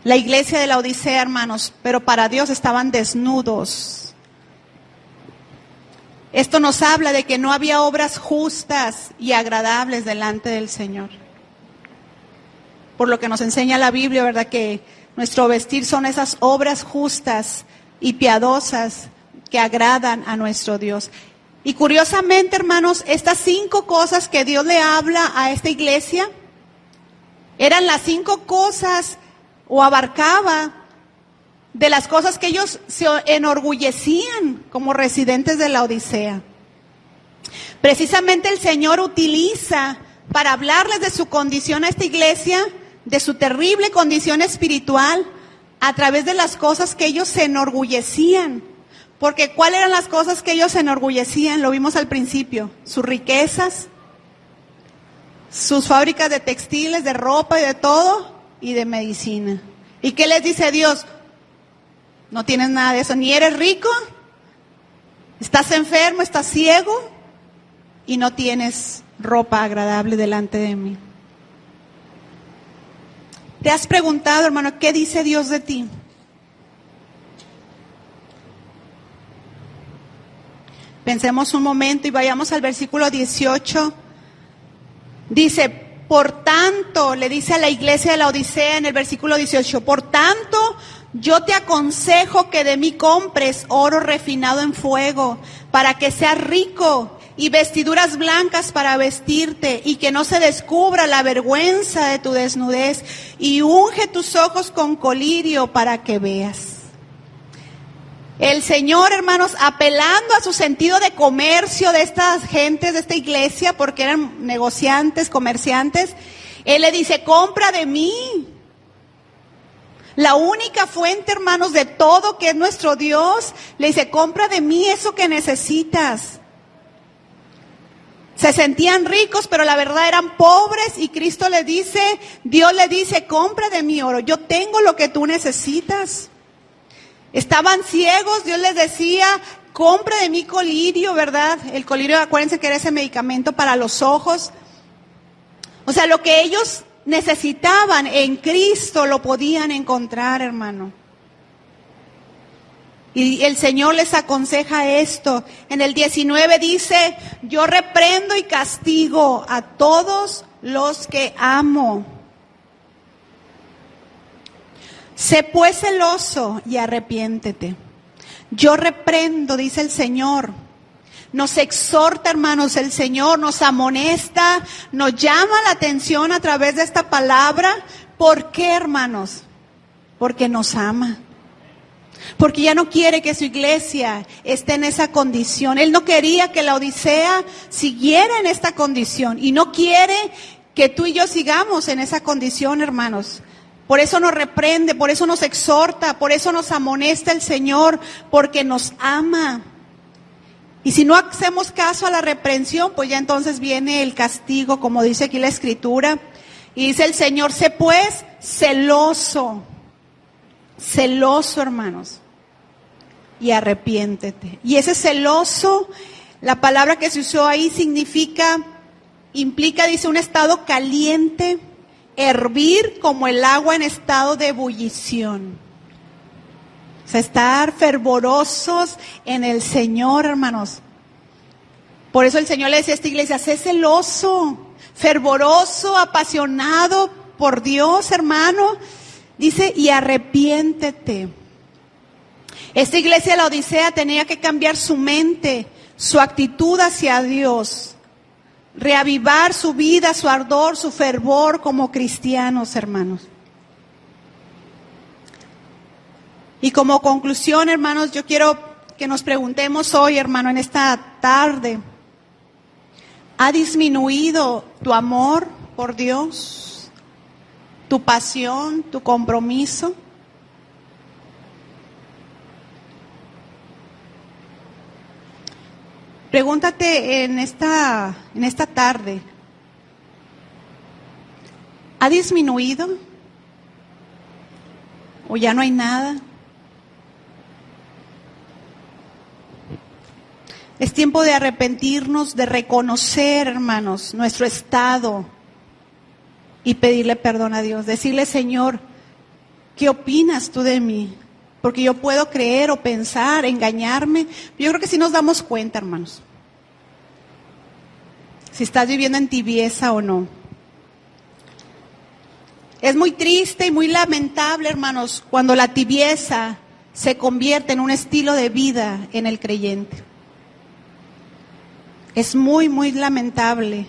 la iglesia de la Odisea, hermanos, pero para Dios estaban desnudos. Esto nos habla de que no había obras justas y agradables delante del Señor. Por lo que nos enseña la Biblia, ¿verdad? Que nuestro vestir son esas obras justas y piadosas que agradan a nuestro Dios. Y curiosamente, hermanos, estas 5 cosas que Dios le habla a esta iglesia, eran las 5 cosas, o abarcaba, de las cosas que ellos se enorgullecían como residentes de la Odisea. Precisamente el Señor utiliza para hablarles de su condición a esta iglesia, de su terrible condición espiritual, a través de las cosas que ellos se enorgullecían. Porque ¿cuáles eran las cosas que ellos se enorgullecían? Lo vimos al principio, sus riquezas, sus fábricas de textiles, de ropa y de todo, y de medicina. ¿Y qué les dice Dios? No tienes nada de eso, ni eres rico, estás enfermo, estás ciego, y no tienes ropa agradable delante de mí. ¿Te has preguntado, hermano, qué dice Dios de ti? Pensemos un momento y vayamos al versículo 18. Dice, por tanto, le dice a la iglesia de la Odisea en el versículo 18, por tanto, yo te aconsejo que de mí compres oro refinado en fuego, para que seas rico, y vestiduras blancas para vestirte, y que no se descubra la vergüenza de tu desnudez, y unge tus ojos con colirio para que veas. El Señor, hermanos, apelando a su sentido de comercio de estas gentes, de esta iglesia, porque eran negociantes, comerciantes, Él le dice, compra de mí. La única fuente, hermanos, de todo que es nuestro Dios, le dice, compra de mí eso que necesitas. Se sentían ricos, pero la verdad eran pobres, y Cristo le dice, Dios le dice, compra de mí oro, yo tengo lo que tú necesitas. Estaban ciegos, Dios les decía, compra de mí colirio, ¿verdad? El colirio, acuérdense que era ese medicamento para los ojos. O sea, lo que ellos necesitaban en Cristo lo podían encontrar, hermano. Y el Señor les aconseja esto. En el 19 dice, yo reprendo y castigo a todos los que amo. Sé pues celoso y arrepiéntete. Yo reprendo, dice el Señor. Nos exhorta, hermanos, el Señor nos amonesta, nos llama la atención a través de esta palabra. ¿Por qué, hermanos? Porque nos ama. Porque ya no quiere que su iglesia esté en esa condición. Él no quería que la Odisea siguiera en esta condición. Y no quiere que tú y yo sigamos en esa condición, hermanos. Por eso nos reprende, por eso nos exhorta, por eso nos amonesta el Señor, porque nos ama. Y si no hacemos caso a la reprensión, pues ya entonces viene el castigo, como dice aquí la Escritura. Y dice el Señor, sé pues celoso, celoso, hermanos, y arrepiéntete. Y ese celoso, la palabra que se usó ahí implica, dice, un estado caliente, hervir como el agua en estado de ebullición. O sea, estar fervorosos en el Señor, hermanos. Por eso el Señor le decía a esta iglesia, sé celoso, fervoroso, apasionado por Dios, hermano. Dice, y arrepiéntete. Esta iglesia de la Odisea tenía que cambiar su mente, su actitud hacia Dios. Reavivar su vida, su ardor, su fervor como cristianos, hermanos. Y como conclusión, hermanos, yo quiero que nos preguntemos hoy, hermano, en esta tarde, ¿ha disminuido tu amor por Dios? ¿Tu pasión, tu compromiso? Pregúntate en esta tarde, ¿ha disminuido? ¿O ya no hay nada? Es tiempo de arrepentirnos, de reconocer, hermanos, nuestro estado y pedirle perdón a Dios. Decirle, Señor, ¿qué opinas tú de mí? Porque yo puedo creer o pensar, engañarme. Yo creo que sí nos damos cuenta, hermanos, si estás viviendo en tibieza o no. Es muy triste y muy lamentable, hermanos, cuando la tibieza se convierte en un estilo de vida en el creyente. Es muy, muy lamentable,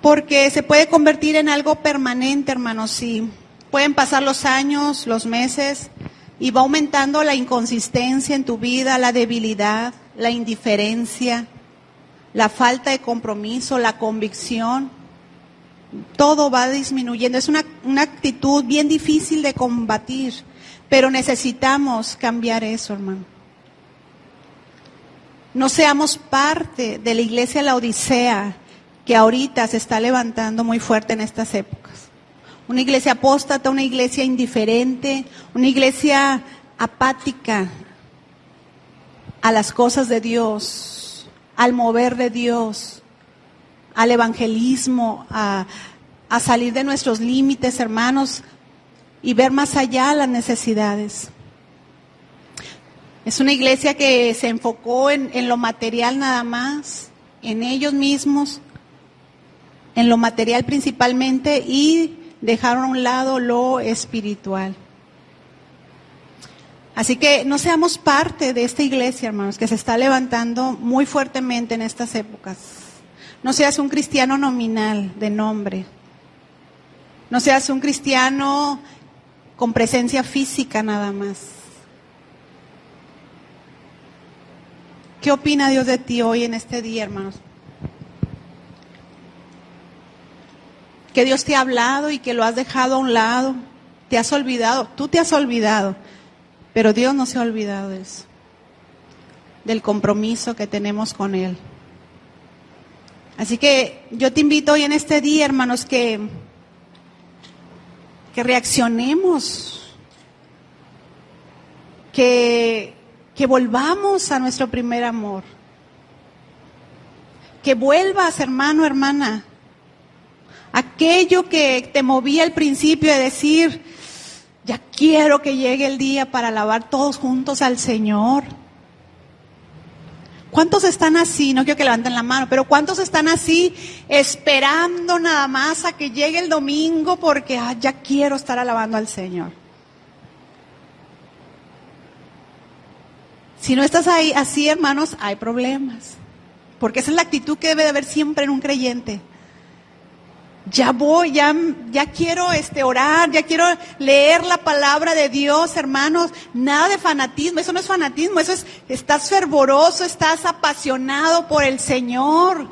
porque se puede convertir en algo permanente, hermanos, sí. Pueden pasar los años, los meses, y va aumentando la inconsistencia en tu vida, la debilidad, la indiferencia, la falta de compromiso, la convicción. Todo va disminuyendo. Es una actitud bien difícil de combatir, pero necesitamos cambiar eso, hermano. No seamos parte de la iglesia Laodicea que ahorita se está levantando muy fuerte en estas épocas. Una iglesia apóstata, una iglesia indiferente, una iglesia apática a las cosas de Dios, al mover de Dios, al evangelismo, a salir de nuestros límites, hermanos, y ver más allá las necesidades. Es una iglesia que se enfocó en lo material nada más, en ellos mismos, en lo material principalmente, y dejaron a un lado lo espiritual. Así que no seamos parte de esta iglesia, hermanos, que se está levantando muy fuertemente en estas épocas. No seas un cristiano nominal, de nombre. No seas un cristiano con presencia física nada más. ¿Qué opina Dios de ti hoy en este día, hermanos? Que Dios te ha hablado y que lo has dejado a un lado. Te has olvidado, tú te has olvidado, pero Dios no se ha olvidado de eso, del compromiso que tenemos con Él. Así que yo te invito hoy en este día, hermanos, que reaccionemos, que volvamos a nuestro primer amor, que vuelvas, hermano, hermana, aquello que te movía al principio de decir, ya quiero que llegue el día para alabar todos juntos al Señor. ¿Cuántos están así? No quiero que levanten la mano, pero ¿cuántos están así esperando nada más a que llegue el domingo porque ya quiero estar alabando al Señor? Si no estás ahí así, hermanos, hay problemas. Porque esa es la actitud que debe de haber siempre en un creyente. Ya quiero orar, ya quiero leer la palabra de Dios, hermanos. Nada de fanatismo, eso no es fanatismo, eso es, estás fervoroso, estás apasionado por el Señor.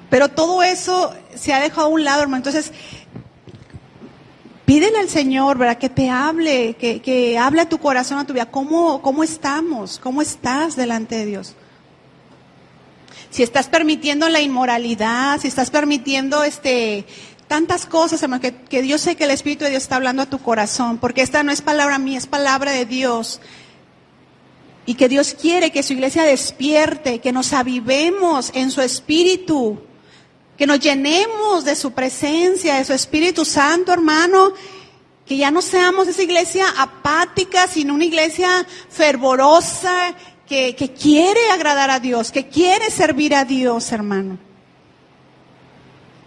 Pero todo eso se ha dejado a un lado, hermano. Entonces, pídele al Señor, ¿verdad? Que te hable, que hable a tu corazón, a tu vida. ¿Cómo estamos? ¿Cómo estás delante de Dios? Si estás permitiendo la inmoralidad, si estás permitiendo tantas cosas, hermano, que Dios, sé que el Espíritu de Dios está hablando a tu corazón, porque esta no es palabra mía, es palabra de Dios. Y que Dios quiere que su iglesia despierte, que nos avivemos en su Espíritu, que nos llenemos de su presencia, de su Espíritu Santo, hermano, que ya no seamos esa iglesia apática, sino una iglesia fervorosa, que quiere agradar a Dios, que quiere servir a Dios, hermano.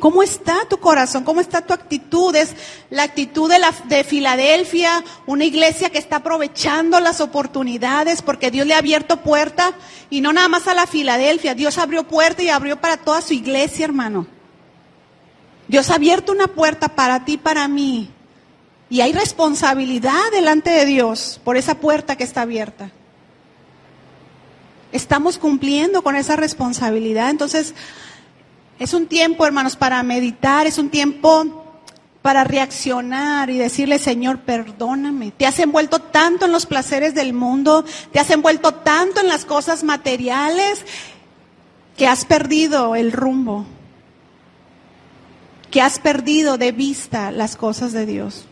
¿Cómo está tu corazón? ¿Cómo está tu actitud? Es la actitud de Filadelfia, una iglesia que está aprovechando las oportunidades porque Dios le ha abierto puerta, y no nada más a la Filadelfia, Dios abrió puerta y abrió para toda su iglesia, hermano. Dios ha abierto una puerta para ti y para mí. Y hay responsabilidad delante de Dios por esa puerta que está abierta. Estamos cumpliendo con esa responsabilidad. Entonces, es un tiempo, hermanos, para meditar, es un tiempo para reaccionar y decirle: Señor, perdóname. Te has envuelto tanto en los placeres del mundo, te has envuelto tanto en las cosas materiales, que has perdido el rumbo, que has perdido de vista las cosas de Dios.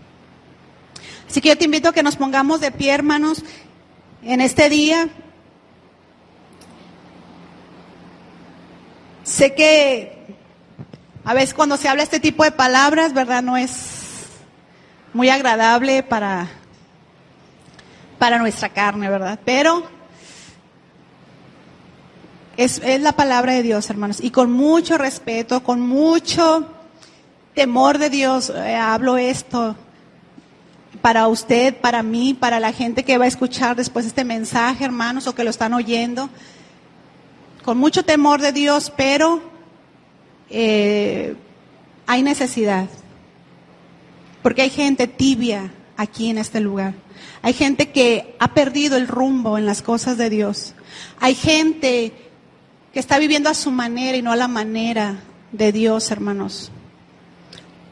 Así que yo te invito a que nos pongamos de pie, hermanos, en este día. Sé que a veces cuando se habla este tipo de palabras, ¿verdad?, no es muy agradable para nuestra carne, ¿verdad? Pero es la palabra de Dios, hermanos, y con mucho respeto, con mucho temor de Dios, hablo esto para usted, para mí, para la gente que va a escuchar después este mensaje, hermanos, o que lo están oyendo. Con mucho temor de Dios, pero hay necesidad. Porque hay gente tibia aquí en este lugar. Hay gente que ha perdido el rumbo en las cosas de Dios. Hay gente que está viviendo a su manera y no a la manera de Dios, hermanos.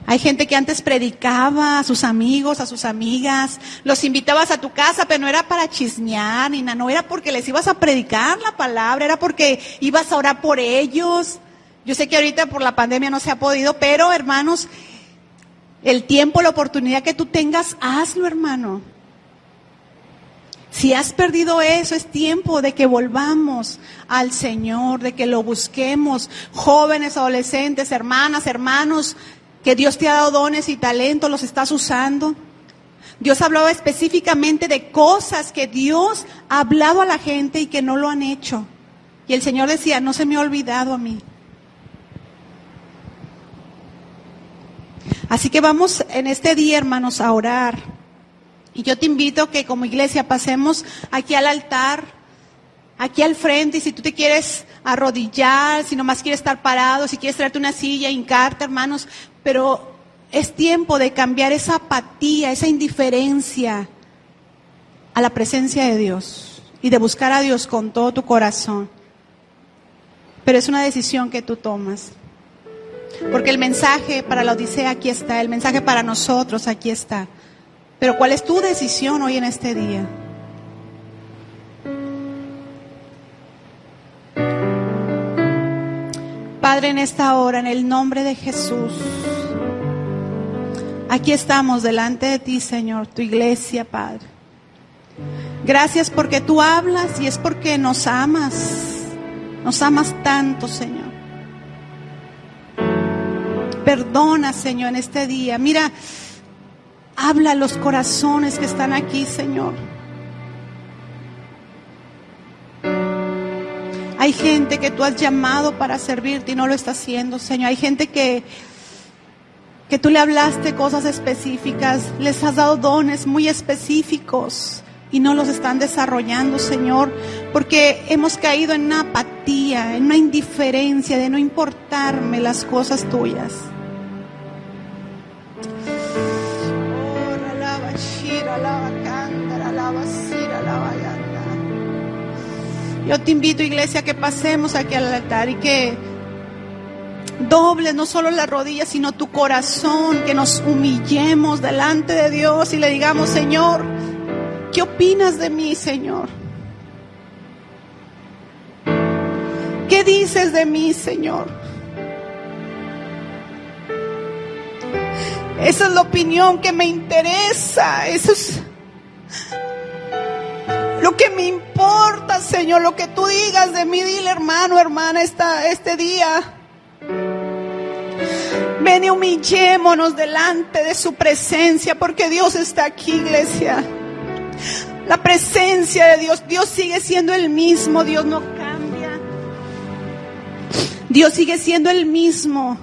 Hay gente que antes predicaba a sus amigos, a sus amigas, los invitabas a tu casa, pero no era para chismear, ni nada, no era porque les ibas a predicar la palabra, era porque ibas a orar por ellos. Yo sé que ahorita por la pandemia no se ha podido, pero hermanos, el tiempo, la oportunidad que tú tengas, hazlo, hermano. Si has perdido eso, es tiempo de que volvamos al Señor, de que lo busquemos. Jóvenes, adolescentes, hermanas, hermanos, que Dios te ha dado dones y talentos, los estás usando. Dios hablaba específicamente de cosas que Dios ha hablado a la gente y que no lo han hecho. Y el Señor decía: no se me ha olvidado a mí. Así que vamos en este día, hermanos, a orar. Y yo te invito a que como iglesia pasemos aquí al altar, aquí al frente, y si tú te quieres arrodillar, si nomás quieres estar parado, si quieres traerte una silla, hincarte, hermanos, pero es tiempo de cambiar esa apatía, esa indiferencia a la presencia de Dios y de buscar a Dios con todo tu corazón. Pero es una decisión que tú tomas. Porque el mensaje para la Odisea aquí está, el mensaje para nosotros aquí está. Pero ¿cuál es tu decisión hoy en este día? Padre, en esta hora, en el nombre de Jesús, aquí estamos delante de ti, Señor, tu iglesia, Padre. Gracias porque tú hablas y es porque nos amas tanto, Señor. Perdona, Señor, en este día. Mira, habla a los corazones que están aquí, Señor. Hay gente que tú has llamado para servirte y no lo está haciendo, Señor. Hay gente que tú le hablaste cosas específicas, les has dado dones muy específicos y no los están desarrollando, Señor, porque hemos caído en una apatía, en una indiferencia de no importarme las cosas tuyas. Yo te invito, iglesia, que pasemos aquí al altar y que dobles no solo las rodillas, sino tu corazón, que nos humillemos delante de Dios y le digamos: Señor, ¿qué opinas de mí, Señor? ¿Qué dices de mí, Señor? Esa es la opinión que me interesa, eso es lo que me importa, Señor, lo que tú digas de mí. Dile, hermano, hermana, este día, ven y humillémonos delante de su presencia, porque Dios está aquí, iglesia. La presencia de Dios, Dios sigue siendo el mismo, Dios no cambia. Dios sigue siendo el mismo,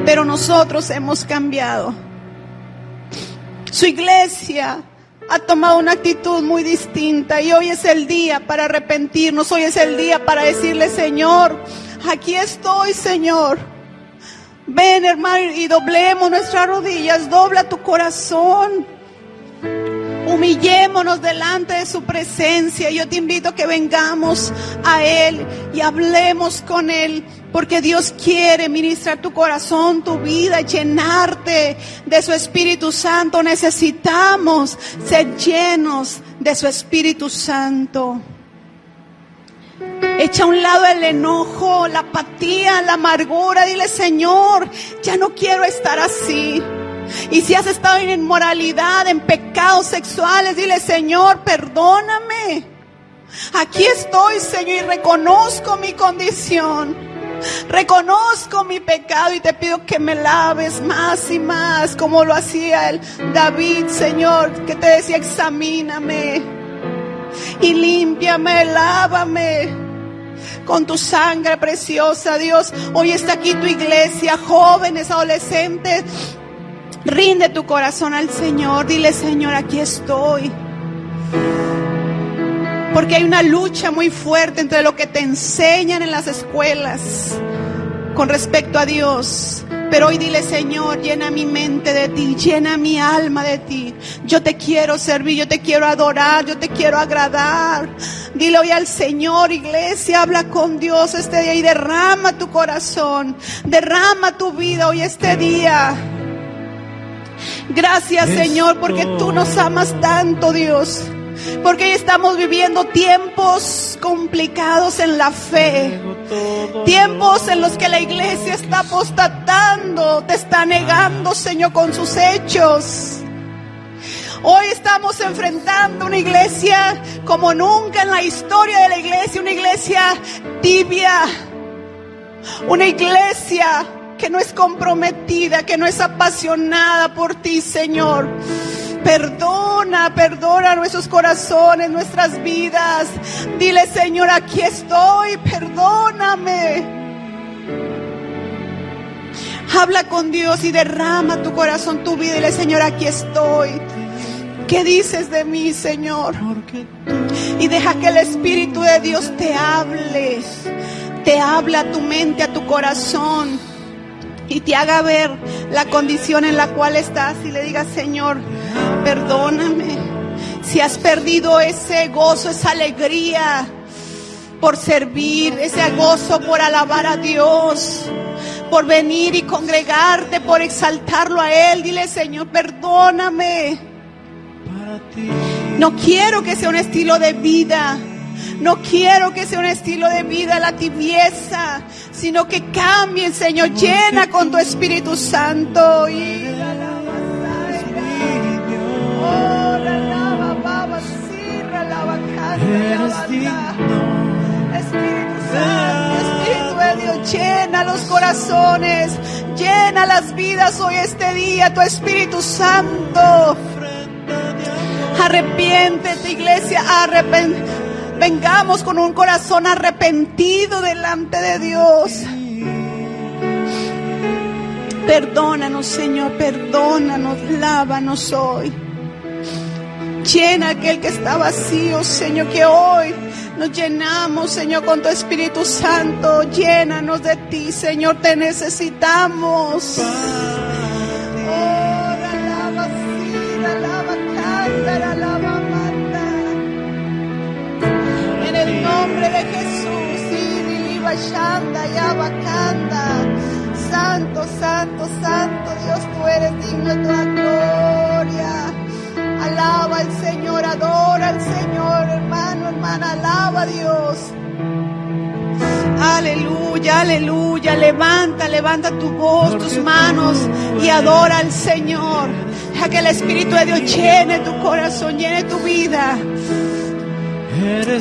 pero nosotros hemos cambiado. Su iglesia ha tomado una actitud muy distinta y hoy es el día para arrepentirnos. Hoy es el día para decirle: Señor, aquí estoy, Señor. Ven, hermano, y doblemos nuestras rodillas, dobla tu corazón. Humillémonos delante de su presencia. Yo te invito a que vengamos a Él y hablemos con Él, porque Dios quiere ministrar tu corazón, tu vida, llenarte de su Espíritu Santo. Necesitamos ser llenos de su Espíritu Santo. Echa a un lado el enojo, la apatía, la amargura. Dile: Señor, ya no quiero estar así. Y si has estado en inmoralidad, en pecados sexuales, dile: Señor, perdóname. Aquí estoy, Señor, y reconozco mi condición. Reconozco mi pecado y te pido que me laves más y más, como lo hacía el David, Señor, que te decía: examíname y límpiame, lávame con tu sangre preciosa. Dios, hoy está aquí tu iglesia, jóvenes, adolescentes. Rinde tu corazón al Señor. Dile: Señor, aquí estoy. Porque hay una lucha muy fuerte entre lo que te enseñan en las escuelas con respecto a Dios. Pero hoy dile: Señor, llena mi mente de ti, llena mi alma de ti. Yo te quiero servir, yo te quiero adorar, yo te quiero agradar. Dile hoy al Señor, iglesia, habla con Dios este día y derrama tu corazón, derrama tu vida hoy este día. Gracias, Señor, porque tú nos amas tanto, Dios. Porque hoy estamos viviendo tiempos complicados en la fe. Tiempos en los que la iglesia está apostatando, te está negando, Señor, con sus hechos. Hoy estamos enfrentando una iglesia como nunca en la historia de la iglesia. Una iglesia tibia. Una iglesia que no es comprometida, que no es apasionada por ti, Señor. Perdona nuestros corazones, nuestras vidas. Dile: Señor, aquí estoy, perdóname. Habla con Dios y derrama tu corazón, tu vida. Dile: Señor, aquí estoy. ¿Qué dices de mí, Señor? Y deja que el Espíritu de Dios te hable. Te habla a tu mente, a tu corazón. Y te haga ver la condición en la cual estás. Y le digas: Señor, perdóname. Si has perdido ese gozo, esa alegría por servir, ese gozo por alabar a Dios, por venir y congregarte, por exaltarlo a Él, dile: Señor, perdóname. No quiero que sea un estilo de vida. No quiero que sea un estilo de vida la tibieza, sino que cambie, Señor. Llena con tu Espíritu Santo. Y Espíritu Santo, Espíritu de Dios, llena los corazones, llena las vidas hoy este día, tu Espíritu Santo. Arrepiéntete, iglesia, vengamos con un corazón arrepentido delante de Dios. Perdónanos, Señor, perdónanos, lávanos hoy. Llena aquel que está vacío, Señor, que hoy nos llenamos, Señor, con tu Espíritu Santo. Llénanos de ti, Señor, te necesitamos. En el nombre de Jesús, Santo, santo, santo, Dios, tú eres digno de toda gloria. Alaba al Señor, adora al Señor, hermano, hermana, alaba a Dios. Aleluya, aleluya. Levanta tu voz, tus manos y adora al Señor. Deja que el Espíritu de Dios llene tu corazón, llene tu vida.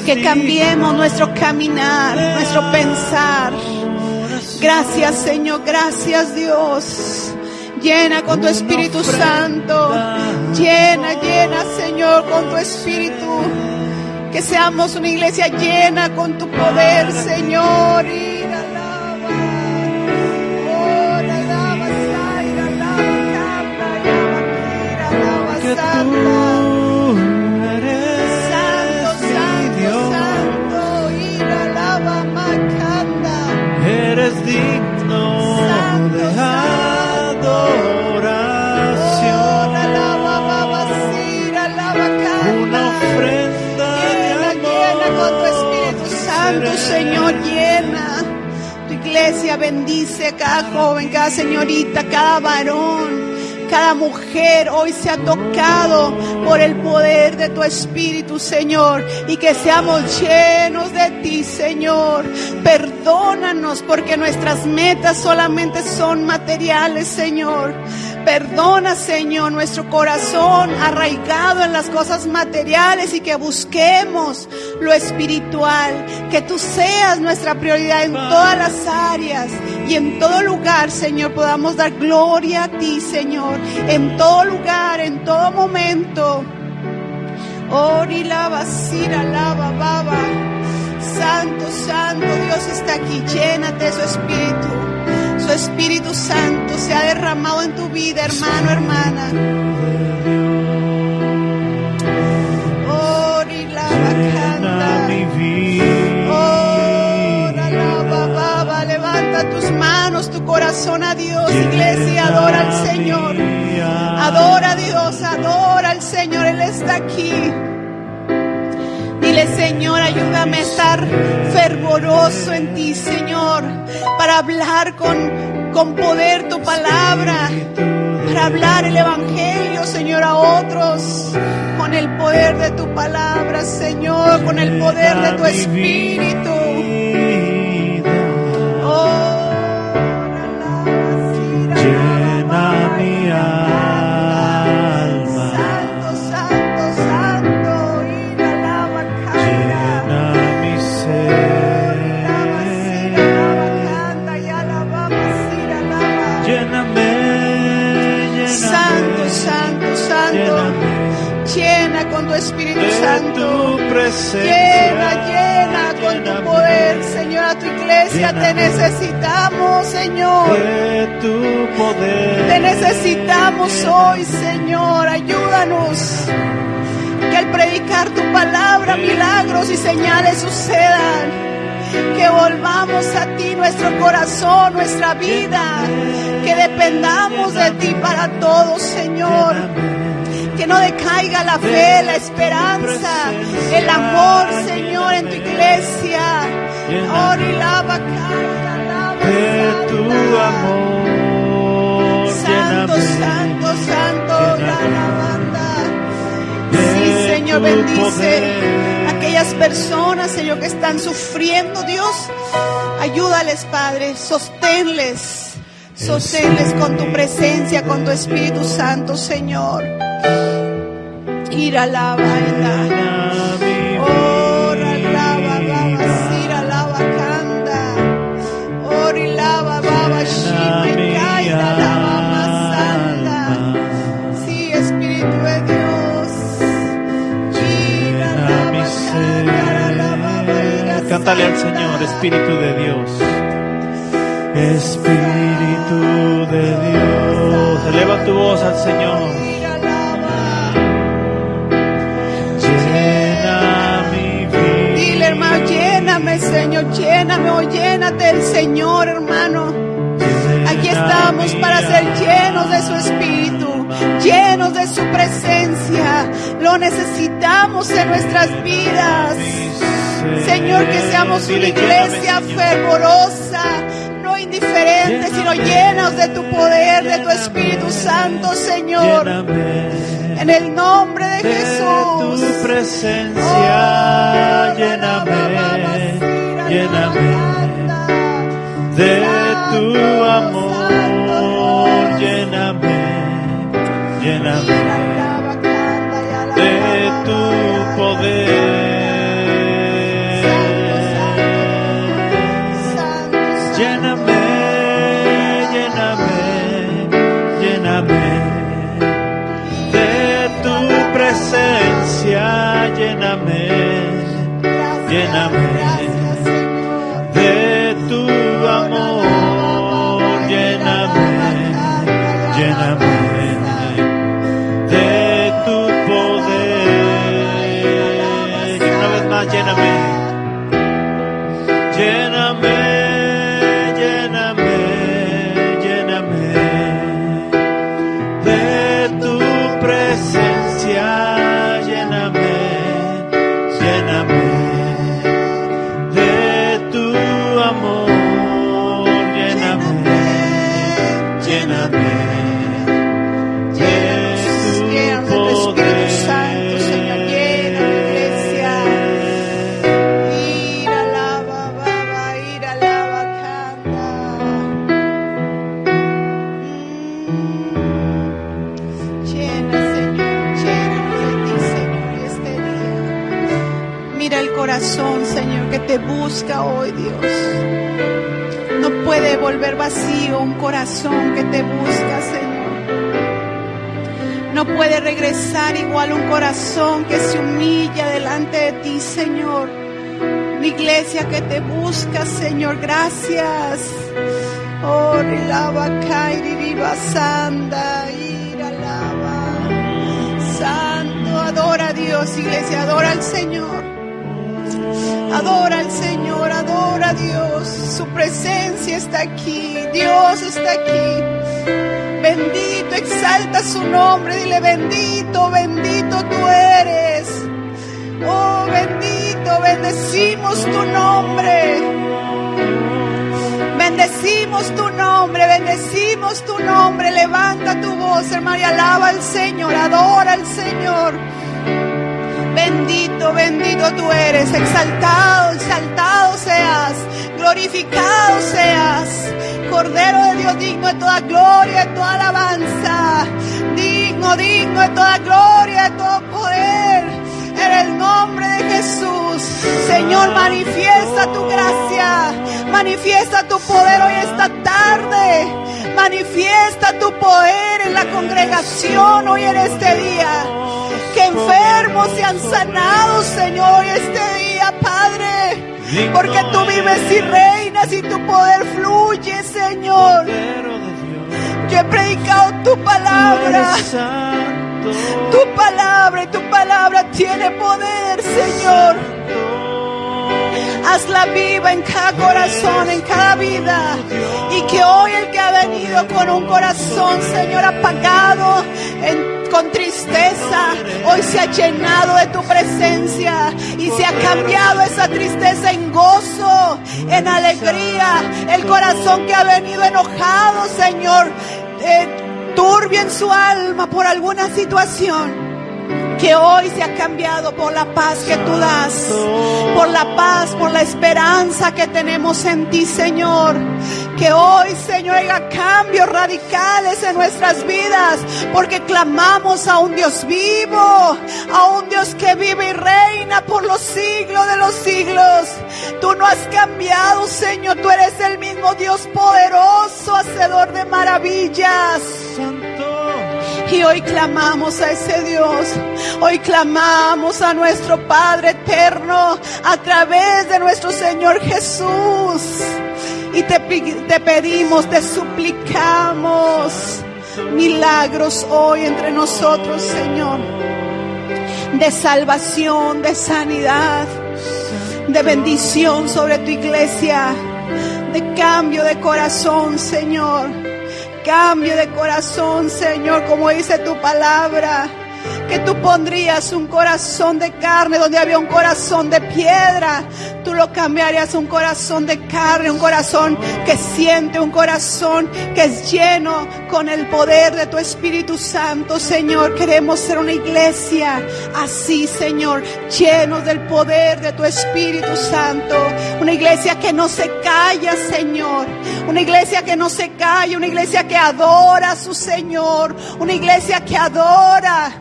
Que cambiemos nuestro caminar, nuestro pensar. Gracias, Señor, gracias, Dios. Llena con tu Espíritu Santo. Llena, Señor, con tu Espíritu. Que seamos una iglesia llena con tu poder, Señor. Y alaba, eres digno de iglesia. Bendice a cada joven, cada señorita, cada varón, cada mujer. Hoy se ha tocado por el poder de tu Espíritu, Señor, y que seamos llenos de ti, Señor. Perdónanos porque nuestras metas solamente son materiales, Señor. Perdona, Señor, nuestro corazón arraigado en las cosas materiales y que busquemos lo espiritual. Que tú seas nuestra prioridad en todas las áreas y en todo lugar, Señor, podamos dar gloria a ti, Señor. En todo lugar, en todo momento. Ori lava, sira lava, baba. Santo, santo, Dios está aquí. Llénate de su Espíritu. Su Espíritu Santo se ha derramado en tu vida, hermano, hermana. Ori lava, canta. Ora lava, baba. Levanta tus manos, tu corazón a Dios, iglesia. Adora al Señor. Adora a Dios, adora al Señor. Él está aquí. Dile, Señor, ayúdame a estar fervoroso en ti, Señor, para hablar con poder tu palabra, para hablar el Evangelio, Señor, a otros, con el poder de tu palabra, Señor, con el poder de tu Espíritu. Oh, llena mi alma. Llena con tu Espíritu Santo. Llena con tu poder, Señor, a tu iglesia. Te necesitamos, Señor. De tu poder. Te necesitamos hoy, Señor. Ayúdanos. Que al predicar tu palabra, milagros y señales sucedan. Que volvamos a ti nuestro corazón, nuestra vida. Que dependamos de ti para todo, Señor. Que no decaiga la fe, la esperanza, el amor, Señor, en tu iglesia. Ori lava, canta, lava, de tu amor. Santo, santo, santo, la alabanza. Sí, Señor, bendice a aquellas personas, Señor, que están sufriendo, Dios. Ayúdales, Padre, sosténles. Sosténles con tu presencia, con tu Espíritu Santo, Señor. Ira lava, ora lava, baba, sira lava, canta. Ori lava, baba, shime, caida, lava, masanda. Sí, Espíritu de Dios. Ira lava, canta, lava, ira. Cántale al Señor, Espíritu de Dios. Espíritu de Dios, eleva tu voz al Señor. Llena mi vida. Dile, hermano, lléname, Señor, lléname, o llénate del Señor, hermano. Aquí estamos para ser llenos de su Espíritu, llenos de su presencia. Lo necesitamos en nuestras vidas. Señor, que seamos una iglesia fervorosa, no indiferente, sino llenos de tu poder, de tu Espíritu Santo, Señor. En el nombre de Jesús. De tu presencia, lléname, lléname. De tu amor, lléname, lléname. De tu poder. Presencia, lléname, lléname de tu amor, lléname, lléname Llena, Señor, llénanos de ti, Señor, este día. Mira el corazón, Señor, que te busca hoy, Dios. No puede volver vacío un corazón que te busca, Señor. No puede regresar igual un corazón que se humilla delante de ti, Señor. Una iglesia que te busca, Señor. Gracias. Oh, rilaba, kaiririba, sanda, iralaba. Santo, adora a Dios, iglesia, adora al Señor. Adora al Señor, adora a Dios. Su presencia está aquí, Dios está aquí. Bendito, exalta su nombre, dile bendito, bendito tú eres. Oh, bendito, bendecimos tu nombre. Bendecimos tu nombre, bendecimos tu nombre. Levanta tu voz, hermano, y alaba al Señor, adora al Señor. Bendito, bendito tú eres, exaltado, exaltado seas, glorificado seas. Cordero de Dios, digno de toda gloria, de toda alabanza. Digno, digno de toda gloria, de todo poder. En el nombre de Jesús, Señor, manifiesta tu gracia, manifiesta tu poder hoy esta tarde, manifiesta tu poder en la congregación hoy en este día. Que enfermos sean sanados, Señor, hoy este día, Padre, porque tú vives y reinas y tu poder fluye, Señor. Yo he predicado tu palabra. Tu palabra tiene poder, Señor. Hazla viva en cada corazón, en cada vida. Y que hoy el que ha venido con un corazón, Señor, apagado, con tristeza, hoy se ha llenado de tu presencia y se ha cambiado esa tristeza en gozo, en alegría. El corazón que ha venido enojado, Señor, turbio en su alma por alguna situación, que hoy se ha cambiado por la paz que tú das, por la paz, por la esperanza que tenemos en ti, Señor. Que hoy, Señor, haya cambios radicales en nuestras vidas, porque clamamos a un Dios vivo, a un Dios que vive y reina por los siglos de los siglos. Tú no has cambiado, Señor, tú eres el mismo Dios poderoso, hacedor de maravillas. Y hoy clamamos a ese Dios, hoy clamamos a nuestro Padre eterno a través de nuestro Señor Jesús. Y te pedimos, te suplicamos milagros hoy entre nosotros, Señor, de salvación, de sanidad, de bendición sobre tu iglesia, de cambio de corazón, Señor. Cambio de corazón, Señor, como dice tu palabra, que tú pondrías un corazón de carne donde había un corazón de piedra. Tú lo cambiarías a un corazón de carne, un corazón que siente, un corazón que es lleno con el poder de tu Espíritu Santo, Señor. Queremos ser una iglesia así, Señor, llenos del poder de tu Espíritu Santo. Una iglesia que no se calla, Señor. Una iglesia que no se calla, una iglesia que adora a su Señor. Una iglesia que adora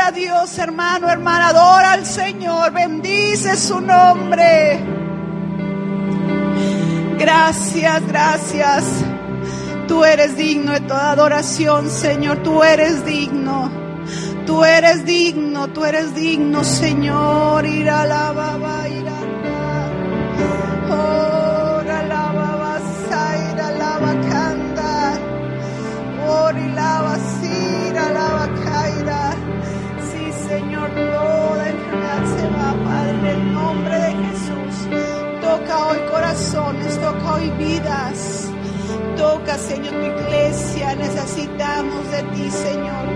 a Dios, hermano, hermana, adora al Señor, bendice su nombre. Gracias, gracias. Tú eres digno de toda adoración, Señor, tú eres digno. Tú eres digno, Señor. Ira la baba, ira la. Oh, la baba, ira la bacanda. Oh, la basira, la bacaira. Sí, Señor, toda enfermedad se va, Padre, en el nombre de Jesús. Toca hoy corazones, toca hoy vidas. Toca, Señor, tu iglesia. Necesitamos de ti, Señor.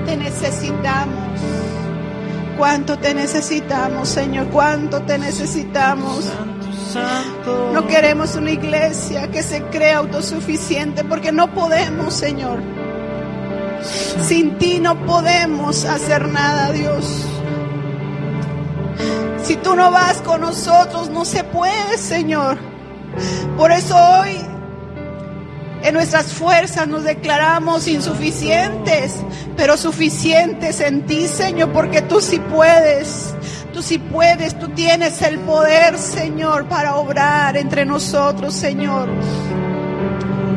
Te necesitamos. ¿Cuánto te necesitamos, Señor? ¿Cuánto te necesitamos? No queremos una iglesia que se crea autosuficiente, porque no podemos, Señor. Sin ti no podemos hacer nada, Dios. Si tú no vas con nosotros, no se puede, Señor. Por eso hoy En nuestras fuerzas nos declaramos insuficientes, pero suficientes en ti, Señor, porque tú sí puedes. Tú sí puedes, tú tienes el poder, Señor, para obrar entre nosotros, Señor.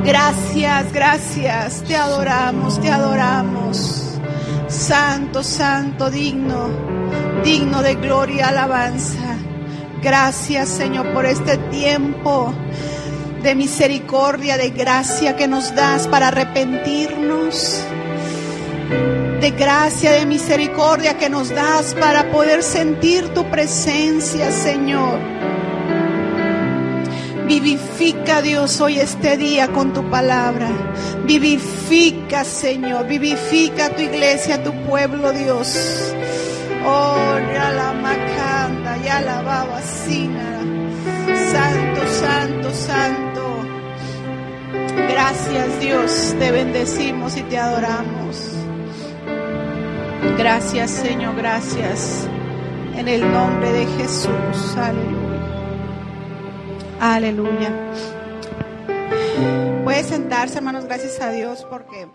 Gracias, gracias. Te adoramos, te adoramos. Santo, santo, digno, digno de gloria y alabanza. Gracias, Señor, por este tiempo de misericordia, de gracia que nos das para arrepentirnos, de gracia, de misericordia que nos das para poder sentir tu presencia, Señor. Vivifica, Dios, hoy este día con tu palabra. Vivifica, Señor, vivifica tu iglesia, tu pueblo, Dios. Oh, ya la macanda, ya la babacina. Santo, santo, santo. Gracias, Dios, te bendecimos y te adoramos. Gracias, Señor, gracias. En el nombre de Jesús, aleluya. Aleluya. Puede sentarse, hermanos, gracias a Dios porque